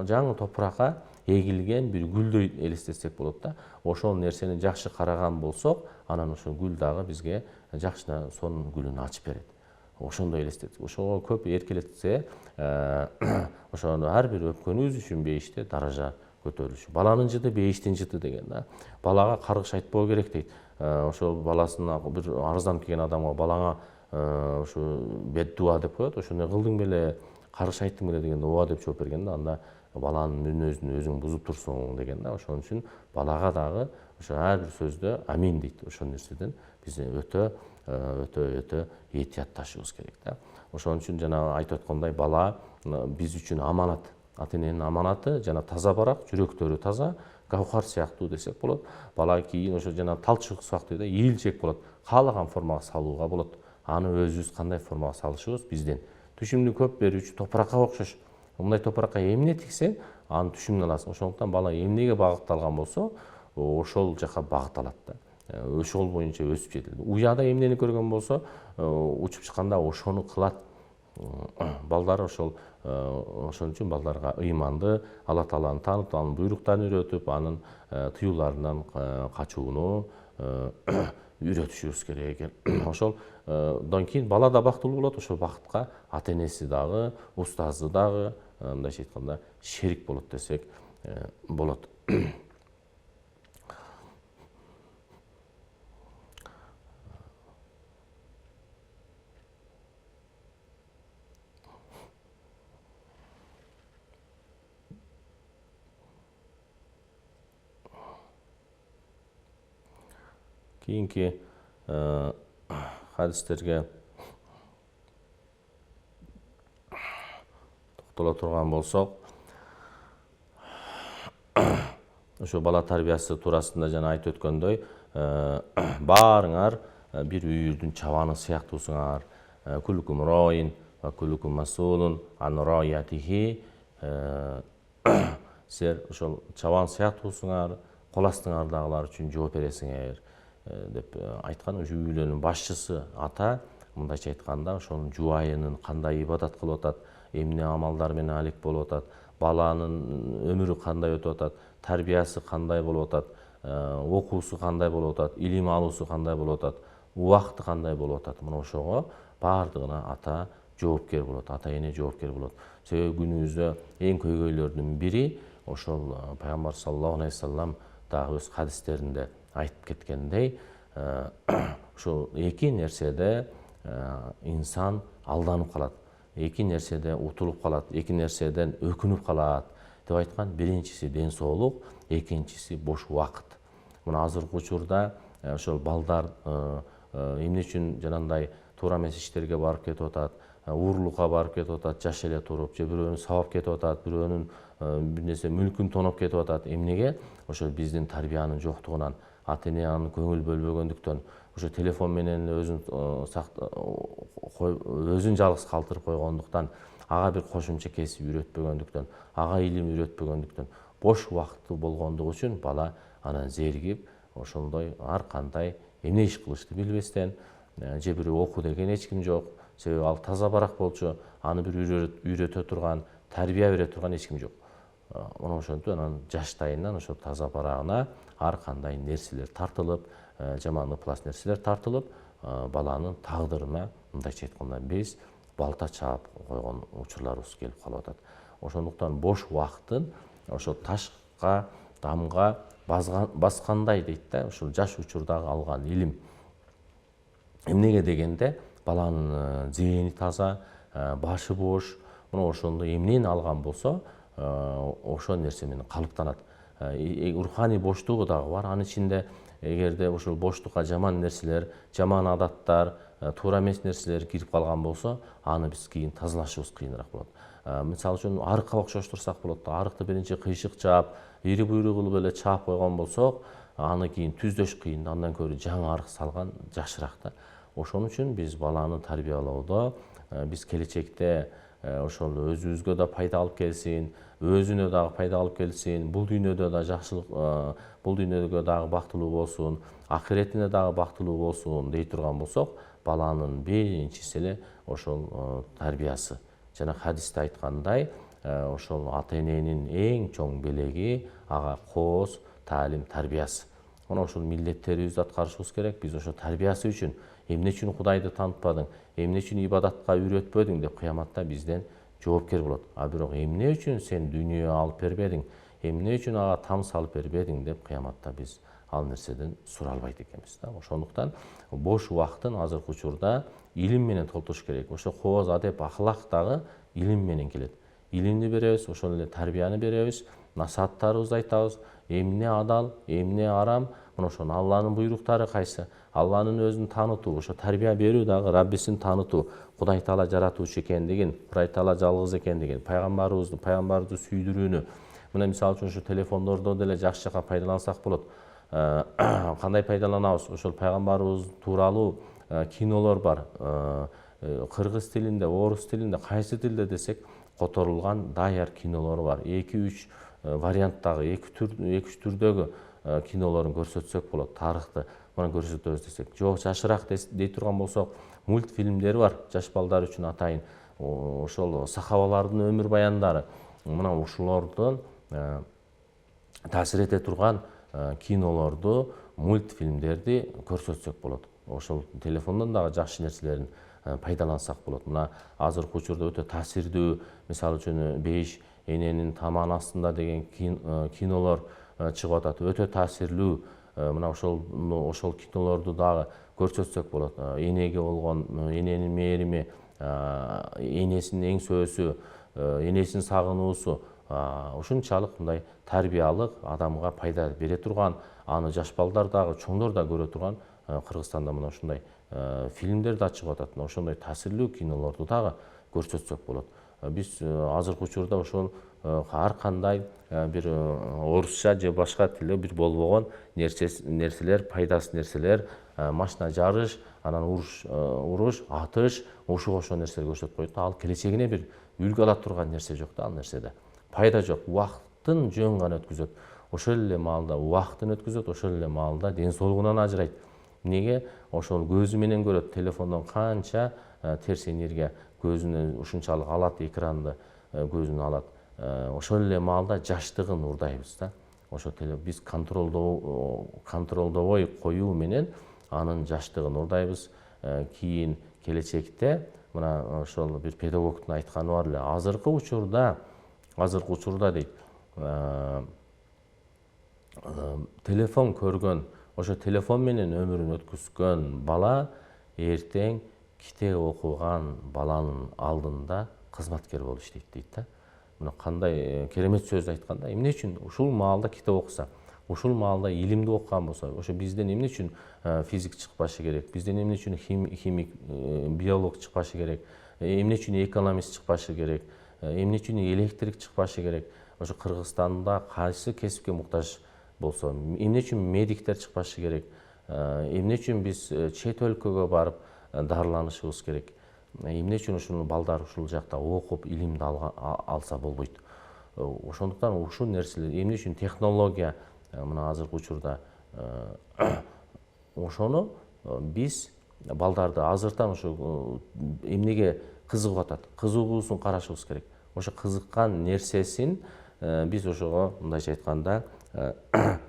жаңы топуракка эгилген бир гүлдөй элестетсек болот да. Ошол нерсени жакшы караган болсок, анан ошол гүл дагы бизге жакшы сонун гүлүн ачып берет. Ошондой элестетсек, ошого көп эркелетсе, ошону ар бир өпкөнүбүз үчүн бейиште даража көтөрүлүшү. Баланын жыты бейиштин жыты деген да. Балага каргыш айтпоо керек дейт. Ошол баласына бир арызданып келген адамга балаңа ошо беддуа деп коет. Ошону кылдың беле, каргыш айттың беле дегенде ооба деп жооп берген да. Анда баланын мүнөзүн өзүң бузуп турсуң деген да. Ошон үчүн балага дагы ошо ар бир сөздө амин дейт. Ошол нерседен биз өтө этиятташыбыз керек да. Ошон үчүн жана айтып аткандай, бала биз үчүн аманат. Ата эненин аманаты жана таза барак, жүрөктөрү таза, гавхар сыяктуу десек болот. Бала кийин ошо жана талчык сыяктуу да, ийилчек болот. Каалаган формага салууга болот. Аны өзүбүз кандай формага салышыбыз бизден. Түшүмдү көп берүүчү топуракка окшош. Мындай топуракка эмне тиксең, аны түшүмүн аласың. Ошондуктан бала эмнеге багытталган болсо, ошол жака багыт алат да. ошол боюнча өсүп жетилди. Уяда эмнени көргөн болсо, учуп чыкканда ошону кылат. Балдар ошол ошон үчүн балдарга ыйманды, Алла Тааланы таанып, анын буйруктарын үйрөтүп, анын тыюуларынан качууну үйрөтүшүбүз керек экен. Ошолдон кийин бала да бактылуу болот, ошол бакытка ата энеси дагы, устазы дагы, мындайча айтканда, шерик болот десек болот. Кийинки хадистерге токтоло турган болсок, ошо бала тарбиясы туурасында жана айтып өткөндөй, баарыңар бир үйүрдүн чабаны сыяктуусуңар. Куллукум роин ва куллукум масулун ан роиятихи. Силер ошол чабан сыяктуусуңар, кол астыңардагылар үчүн жооп бересиңер деп айткан. Ушу үйлөнүн башчысы ата, мындайча айтканда, ошонун жубайынын кандай ибадат кылып атат, эмне амалдар менен алек болуп атат, баланын өмүрү кандай өтүп атат, тарбиясы кандай болуп атат, окуусу кандай болуп атат, илим алуусу кандай болуп атат, убакыты кандай болуп атат. Мына ошого баардыгына ата жоопкер болот, ата эне жоопкер болот. Себеби күнүбүздө эң көйгөйлөрдүн бири ошол пайгамбар саллаллаху алейхи вассалам дагы өз хадистеринде айтып кеткендей, ошол эки нерседе инсан алданып калат, эки нерседе утулуп калат, эки нерседен өкүнүп калат деп айткан. Биринчиси ден соолук, экинчиси бош убакыт. Мына азыркы учурда ошол балдар эмне үчүн жанагындай туура эмес иштерге барып кетип атат, уурулукка барып кетип атат, жаш эле туруп, же бирөөнү сабап кетип атат, бирөөнүн бир нерсе мүлкүн тоноп кетип атат. Эмнеге? Ошол биздин тарбиянын жоктугунан, ата эне аны көңүл бөлбөгөндүктөн, ошо телефон менен өзүн жалгыз калтырып койгондуктан, ага бир кошумча кесип үйрөтпөгөндүктөн, ага илим үйрөтпөгөндүктөн, бош убакыты болгондугу үчүн бала анан зеригип, ошондой ар кандай эмне иш кылышты билбестен, же бирөө оку деген эч ким жок. Себеби ал таза барак болчу, аны бир үйрөтө турган, тарбия бере турган эч ким жок. Мына ошентип анан жаштайынан ошо таза барагына ар кандай нерселер тартылып, жаман ыплас нерселер тартылып, баланын тагдырына, мындайча айтканда, биз балта чаап койгон учурларыбыз келип калып атат. Ошондуктан бош убакытын ошо ташка, тамга баскандай дейт да, ушул жаш учурдагы алган илим. Эмнеге дегенде, баланын зээни таза, башы бош. Мына ошондо эмнени алган болсо, ошол нерсе менен калыптанат. Руханий боштугу дагы бар. Анын ичинде эгерде ошол боштукка жаман нерселер, жаман адаттар, туура эмес нерселер кирип калган болсо, аны биз кийин тазалашыбыз кыйыныраак болот. Мисалы үчүн арыкка окшоштурсак болот да. Арыкты биринчи кыйшык чаап, ири буйрук кылып эле чаап койгон болсок, аны кийин түздөш кыйын. Андан көрө жаңы арык салган жакшыраак да. Ошон үчүн биз баланы тарбиялоодо, биз келечекте ошол өзүбүзгө да пайда алып келсин, өзүнө дагы пайда алып келсин, бул дүйнөдө да жакшылык, бул дүйнөгө дагы бактылуу болсун, акыретине дагы бактылуу болсун дей турган болсок, баланын биринчиси эле ошол тарбиясы. Жана хадисте айткандай, ошол ата эненин эң чоң белеги ага кооз таалим тарбиясы. Мына ошол милдеттерибизди аткарышыбыз керек. Биз ошо тарбиясы үчүн, эмне үчүн Кудайды таанытпадың, эмне үчүн ибадатка үйрөтпөдүң деп кыяматта бизден жоопкер болот. А бирок эмне үчүн сен дүйнөгө алып бербедиң, эмне үчүн ага там салып бербедиң деп кыяматта биз ал нерседен суралбайт экенбиз да. Ошондуктан бош убакытын азыркы учурда илим менен толтуруш керек. Ошо кооз, адеп, ахлак дагы илим менен келет. Илимди беребиз, ошол эле тарбияны беребиз, насааттарыбызды айтабыз, эмне адал, эмне арам, мына ошону Алланын буйруктары кайсы, Алланын өзүн таанытуу, ошо тарбия берүү дагы Раббисин таанытуу, Кудай Таала жаратуучу экендигин, Кудай Таала жалгыз экендигин, пайгамбарды сүйдүрүүнү. Мына мисалы үчүн ушу телефондордо деле жакшы жака пайдалансак болот. Кандай пайдаланабыз? Ошол пайгамбарыбыз тууралуу кинолор бар. Кыргыз тилинде, орус тилинде, кайсы тилде десек, которулган даяр кинолор бар. 2-3 варианттагы, 2-3 түрдөгү кинолорун көрсөтсөк болот, тарыхты мына көрсөтөбүз десек. Жок, жашыраак дей турган болсок, мультфильмдер бар жаш балдар үчүн атайын. Ошол сахабалардын өмүр баяндары, мына ушулордун таасир эте турган кинолорду, мультфильмдерди көрсөтсөк болот. Ошол телефондон дагы жакшы нерселерин пайдалансак болот. Мына азыркы учурда өтө таасирдүү, мисалы үчүн 5 эненин таман астында деген кинолор чыгып атат. Өтө таасирлүү. Мына ошол кинолорду дагы көрсөтсөк болот. Энеге болгон, эненин мээрими, энесинин эң сөзү, энесин сагынуусу ушунчалык мындай тарбиялык, адамга пайда бере турган, аны жаш балдар дагы, чоңдор да көрө турган Кыргызстанда мына ушундай фильмдер да чыгып атат. Ошондой таасирлүү кинолорду дагы көрсөтсөк болот. Биз азыркы учурда ошол ар кандай бир орусча же башка тилде бир болбогон нерселер, пайдасыз нерселер, машина жарыш, анан уруш, атыш, ушуга ошол нерселер көрсөтүп коет. Ал келечегине бир үлгү ала турган нерсе жок да, ал нерседе. Пайда жок, убакытын жөн гана өткөзөт. Ошол эле маалда убакытын өткөзөт, ошол эле маалда ден соолугунан ажырайт. Эмнеге? Ошол көзү менен көрөт, телефондон канча терс энергия көзүнө ушунчалык алат, экранды көзүнө алат. Ошол эле маалда жаштыгын урдайбыз да. Ошо биз контролдобой коюу менен анын жаштыгын урдайбыз. Кийин келечекте мына ошол бир педагогдун айтканы бар эле. Азыркы учурда дейт, телефон көргөн, ошо телефон менен өмүрүн өткөзгөн бала эртең китеп окуган баланын алдында кызматкер болуп иштейт дейт да. Мына кандай керемет сөз айткан да. Эмне үчүн ушул маалда китеп окуса, ушул маалда илимди окуган болсо, ошо бизден эмне үчүн физик чыкпашы керек, бизден эмне үчүн химик, биолог чыкпашы керек, эмне үчүн экономист чыкпашы керек, эмне үчүн электрик чыкпашы керек, ошо Кыргызстанда кайсы кесипке муктаж болсо, эмне үчүн медиктер чыкпашы керек, эмне үчүн биз чет өлкөгө барып дарыланышыбыз керек, эмне үчүн ушул балдар ушул жакта окуп илимди алса болбойт. Ошондуктан ушул нерселер, эмне үчүн технология мына азыркы учурда, ошону биз балдарды азыртан ошо эмнеге кызыгып атат, кызыгуусун карашыбыз керек. Ошо кызыккан нерсесин биз ошого мындайча айтканда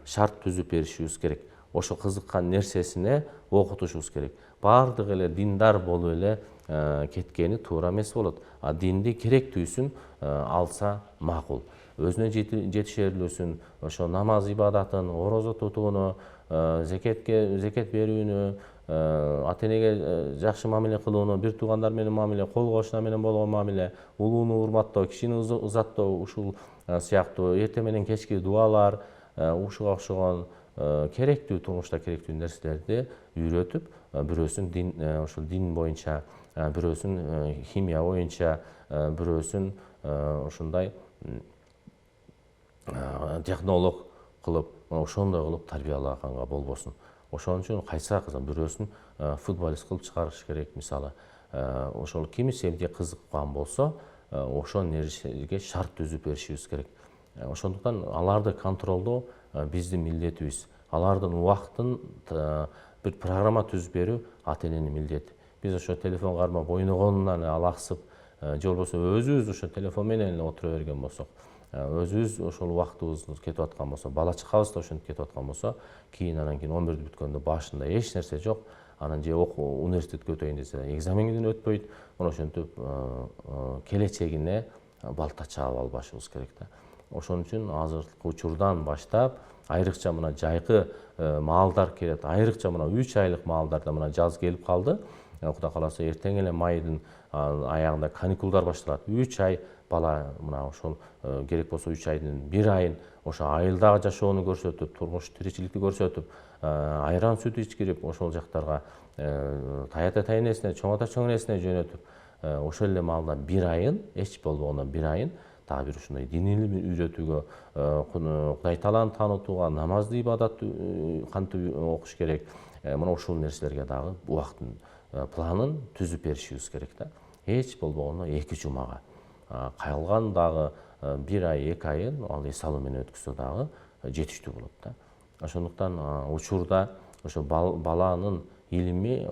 шарт түзүп беришибиз керек. Ошо кызыккан нерсесине окутушубуз керек. Баардыгы эле диндар болуп эле кеткени туура эмес болот. Динди керектүүсүн алса макул. Өзүнө жетишерлүүсүн, ошо намаз ибадатын, орозо тутууну, зекет берүүнү, ата энеге жакшы мамиле кылууну, бир туугандар менен мамиле, кол кошуна менен болгон мамиле, улууну урматтоо, кичини ызаттоо, ушул сыяктуу эртең менен кечки дуалар, ушуга окшогон керектүү, турмушта керектүү нерселерди үйрөтүп, бирөөсүн ошол дин боюнча, бирөөсүн химия боюнча, бирөөсүн ушундай технолог кылып, ошондой кылып тарбиялаганга болбосун. Ошон үчүн кайсыга кызык, бирөөсүн футболист кылып чыгарыш керек, мисалы. Ошол кимиси эмне кызыккан болсо, ошол нерсеге шарт түзүп беришибиз керек. Ошондуктан аларды контролдоо биздин милдетибиз. Алардын убактын бир программа түзүп берүү ата эненин милдети. Биз ошо телефон кармап ойногонунан алаксып, же болбосо өзүбүз ошо телефон менен эле отура берген болсок, өзүбүз ошол убактыбыз кетип аткан болсо, бала чакабыз да ошентип кетип аткан болсо, анан кийин 11 бүткөндө башында эч нерсе жок, анан же университетке өтөйүн десе, экзаменден өтпөйт, ошентип келечегине балта чаап албашыбыз керек да. Ошон үчүн азыркы учурдан баштап, айрыкча мына жайкы маалдар келет, айрыкча мына 3 айлык маалдарда мына жаз келип калды. Кудай кааласа эртең эле майдын аягында каникулдар башталат. 3 ай бала мына ошол керек болсо 3 айдын 1 айын ошо айылдагы жашоону көрсөтүп, турмуш тиричиликти көрсөтүп, айран сүт ичкирип, ошол жактарга тая энесине, чоң ата чоң энесине жөнөтүп, ошол эле маалда 1 айын, эч болбогондо 1 айын дагы бир ушундай дин илим үйрөтүүгө, Кудай Тааланы таанытууга, намазды ибадатты кантип окуш керек, мына ушул нерселерге дагы убактын планын түзүп беришибиз керек да. Эч болбогондо 2 жумага. Калган дагы 1 ай, 2 айын ал эс алуу менен өткөзсө дагы жетиштүү болот да. Ошондуктан учурда ошо баланын илими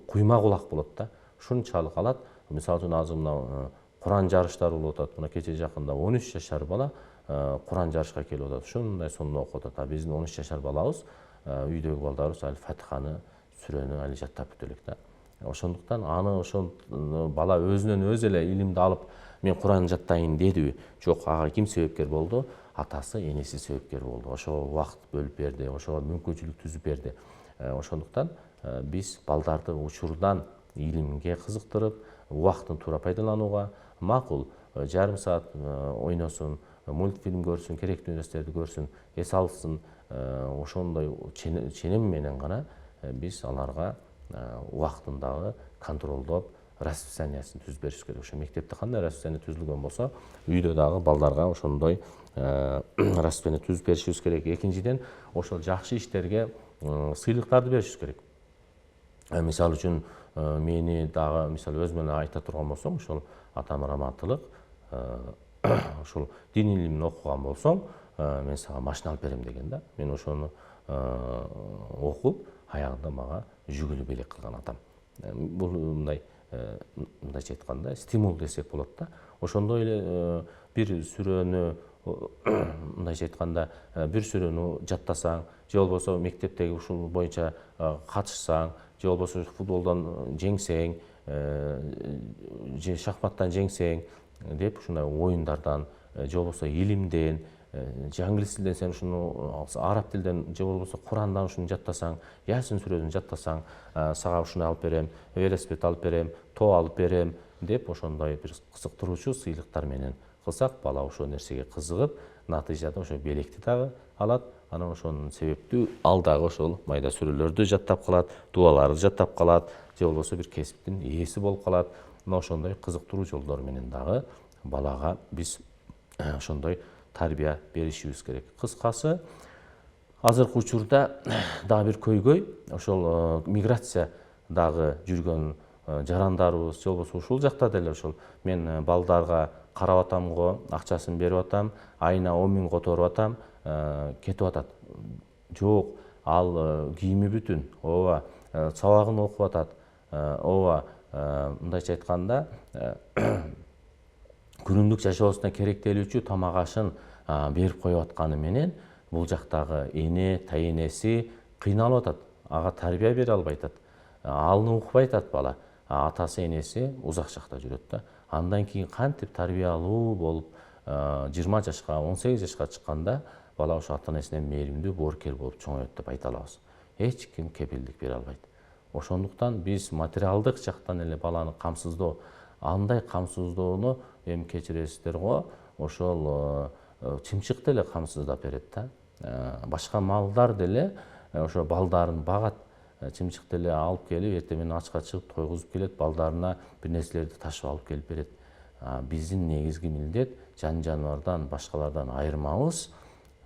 куйма кулак болот да. Ушунчалык алат. Мисалы үчүн азыр мына Куран жарыштары болуп атат. Мына кече жакында 13 жашар бала Куран жарышка келип атат. Ушундай сонун окуп атат. Биздин 13 жашар балабыз, үйдөгү балдарыбыз али Фатиханы, сүрөнү али жаттап бүтө элек да. Ошондуктан аны ошол бала өзүнөн өзү эле илимди алып, мен Куран жаттайын дедиби? Жок, ага ким себепкер болду? Атасы, энеси себепкер болду. Ошого убакыт бөлүп берди, ошого мүмкүнчүлүк түзүп берди. Ошондуктан биз балдарды учурдан илимге кызыктырып, убакытын туура пайдаланууга, макул жарым саат ойносун, мультфильм көрсүн, керектүү нерселерди көрсүн, эс алсын, ошондой ченем менен гана биз аларга убактындагы контролдоп, расписаниясын түзүп бериш керек. Ошо мектепте кандай расписание түзүлгөн болсо, үйдө дагы балдарга ошондой расписание түзүп беришибиз керек. Экинчиден, ошол жакшы иштерге сыйлыктарды беришибиз керек. Мисалы үчүн мени дагы мисалы өзүмөн айта турган болсом, ошол атам раматылык, ошол дин илимин окуган болсоң, мен сага машина алып берем деген да. Мен ошону окуп, аягында мага жүгүлүү белек кылган атам. Бул мындайча айтканда стимул десек болот да. Ошондой эле бир сүрөнү мындайча айтканда бир сүрөнү жаттасаң, же болбосо мектептеги ушул боюнча катышсаң, же болбосо футболдон жеңсең, же шахматтан жеңсең деп ушундай оюндардан, же болбосо илимден, же англис тилден сен ушуну, араб тилден, же болбосо Курандан ушуну жаттасаң, Ясин сүрөсүн жаттасаң, сага ушуну алып берем, велосипед алып берем, тоо алып берем деп ошондой бир кызыктыруучу сыйлыктар менен кылсак, бала ошол нерсеге кызыгып, натыйжада ошо белекти дагы алат. Анан ошонун себептүү ал дагы ошол майда сүрөлөрдү жаттап калат, дуаларды жаттап калат, же болбосо бир кесиптин ээси болуп калат. Мына ошондой кызыктыруу жолдор менен дагы балага биз ошондой тарбия беришибиз керек. Кыскасы, азыркы учурда дагы бир көйгөй ошол миграциядагы жүргөн жарандарыбыз, же болбосо ушул жакта деле ошол мен балдарга карап атам го, акчасын берип атам, айына 10 000 которуп атам, кетип атат. Жок, ал кийими бүтүн, ооба, сабагын окуп атат, ооба, мындайча айтканда күнүмдүк жашоосуна керектелүүчү тамак ашын берип коюп атканы менен бул жактагы эне, тайенеси кыйналып атат. Ага тарбия бере албай атат. Алны укпай атат бала. Атасы, энеси узак жакта жүрөт да. Андан кийин кантип тарбиялуу болуп 20 жашка, 18 жашка чыкканда бала ошо ата-энесинен мээримдүү, боорукер болуп чоңоет деп айта алабыз. Эч ким кепилдик бере албайт. Ошондуктан биз материалдык жактан эле баланы камсыздоо, андай камсыздоону эми кечиресиздер го, ошол чымчык деле камсыздап берет да. Башка малдар деле ошо балдарын багат. Чымчык деле алып келип, эртең менен ачка чыгып тойгузуп келет, балдарына бир нерселерди ташып алып келип берет. Биздин негизги милдет жан жаныбардан, башкалардан айырмабыз.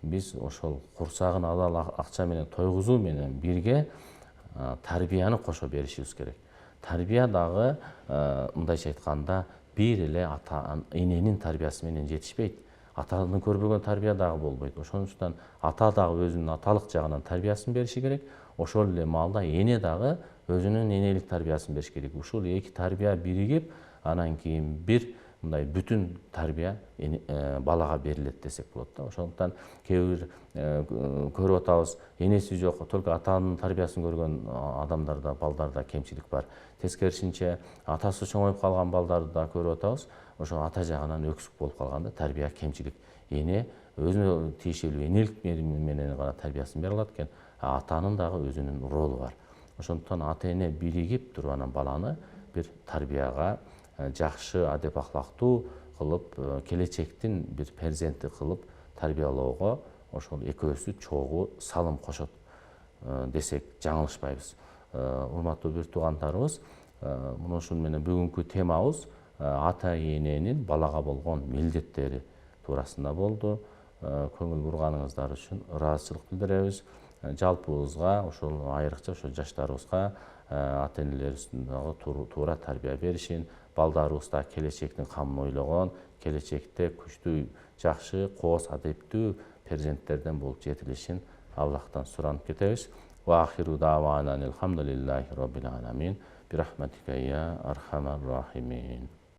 Биз ошол курсагын адал акча менен тойгузуу менен бирге тарбияны кошо беришибиз керек. Тарбия дагы мындайча айтканда бир эле ата эненин тарбиясы менен жетишпейт. Атаны көрбөгөн тарбия дагы болбойт. Ошондуктан ата дагы өзүнүн аталык жагынан тарбиясын бериши керек. Ошол эле маалда эне дагы өзүнүн энелик тарбиясын бериш керек. Ушул эки тарбия биригип, анан кийин бир мындай бүтүн тарбия балага берилет десек болот да. Ошондуктан кээ бир көрүп атабыз, энеси жок, только атанын тарбиясын көргөн адамдарда, балдарда кемчилик бар. Тескерисинче, атасы чоңоюп калган балдарды да көрүп атабыз. Ошо ата жагынан өксүк болуп калганда тарбия кемчилик. Эне өзүнө тиешелүү энелик менен гана тарбиясын бере алат экен. Атанын дагы өзүнүн ролу бар. Ошондуктан ата-эне биригип туруп анан баланы бир тарбияга жакшы адеп ахлактуу кылып, келечектин бир перзенти кылып тарбиялоого ошол экөөсү чогуу салым кошот десек жаңылышпайбыз. Урматтуу бир туугандарыбыз, мына ушун менен бүгүнкү темабыз ата-эненин балага болгон милдеттери туурасында болду. Көңүл бурганыңыздар үчүн ыраазычылык билдиребиз. Жалпыбызга, ошол айрыкча ошо жаштарыбызга ата-энелерибиздин дагы туура тарбия беришин, балдарыбыз да келечектин камын ойлогон, келечекте күчтүү, жакшы, кооз, адептүү перзенттерден болуп жетилишин Allah'tan suranıp ketebiz. Ve ahiru davanan elhamdülillahi rabbil alamin. Bi rahmetike ya erhamer rahimin.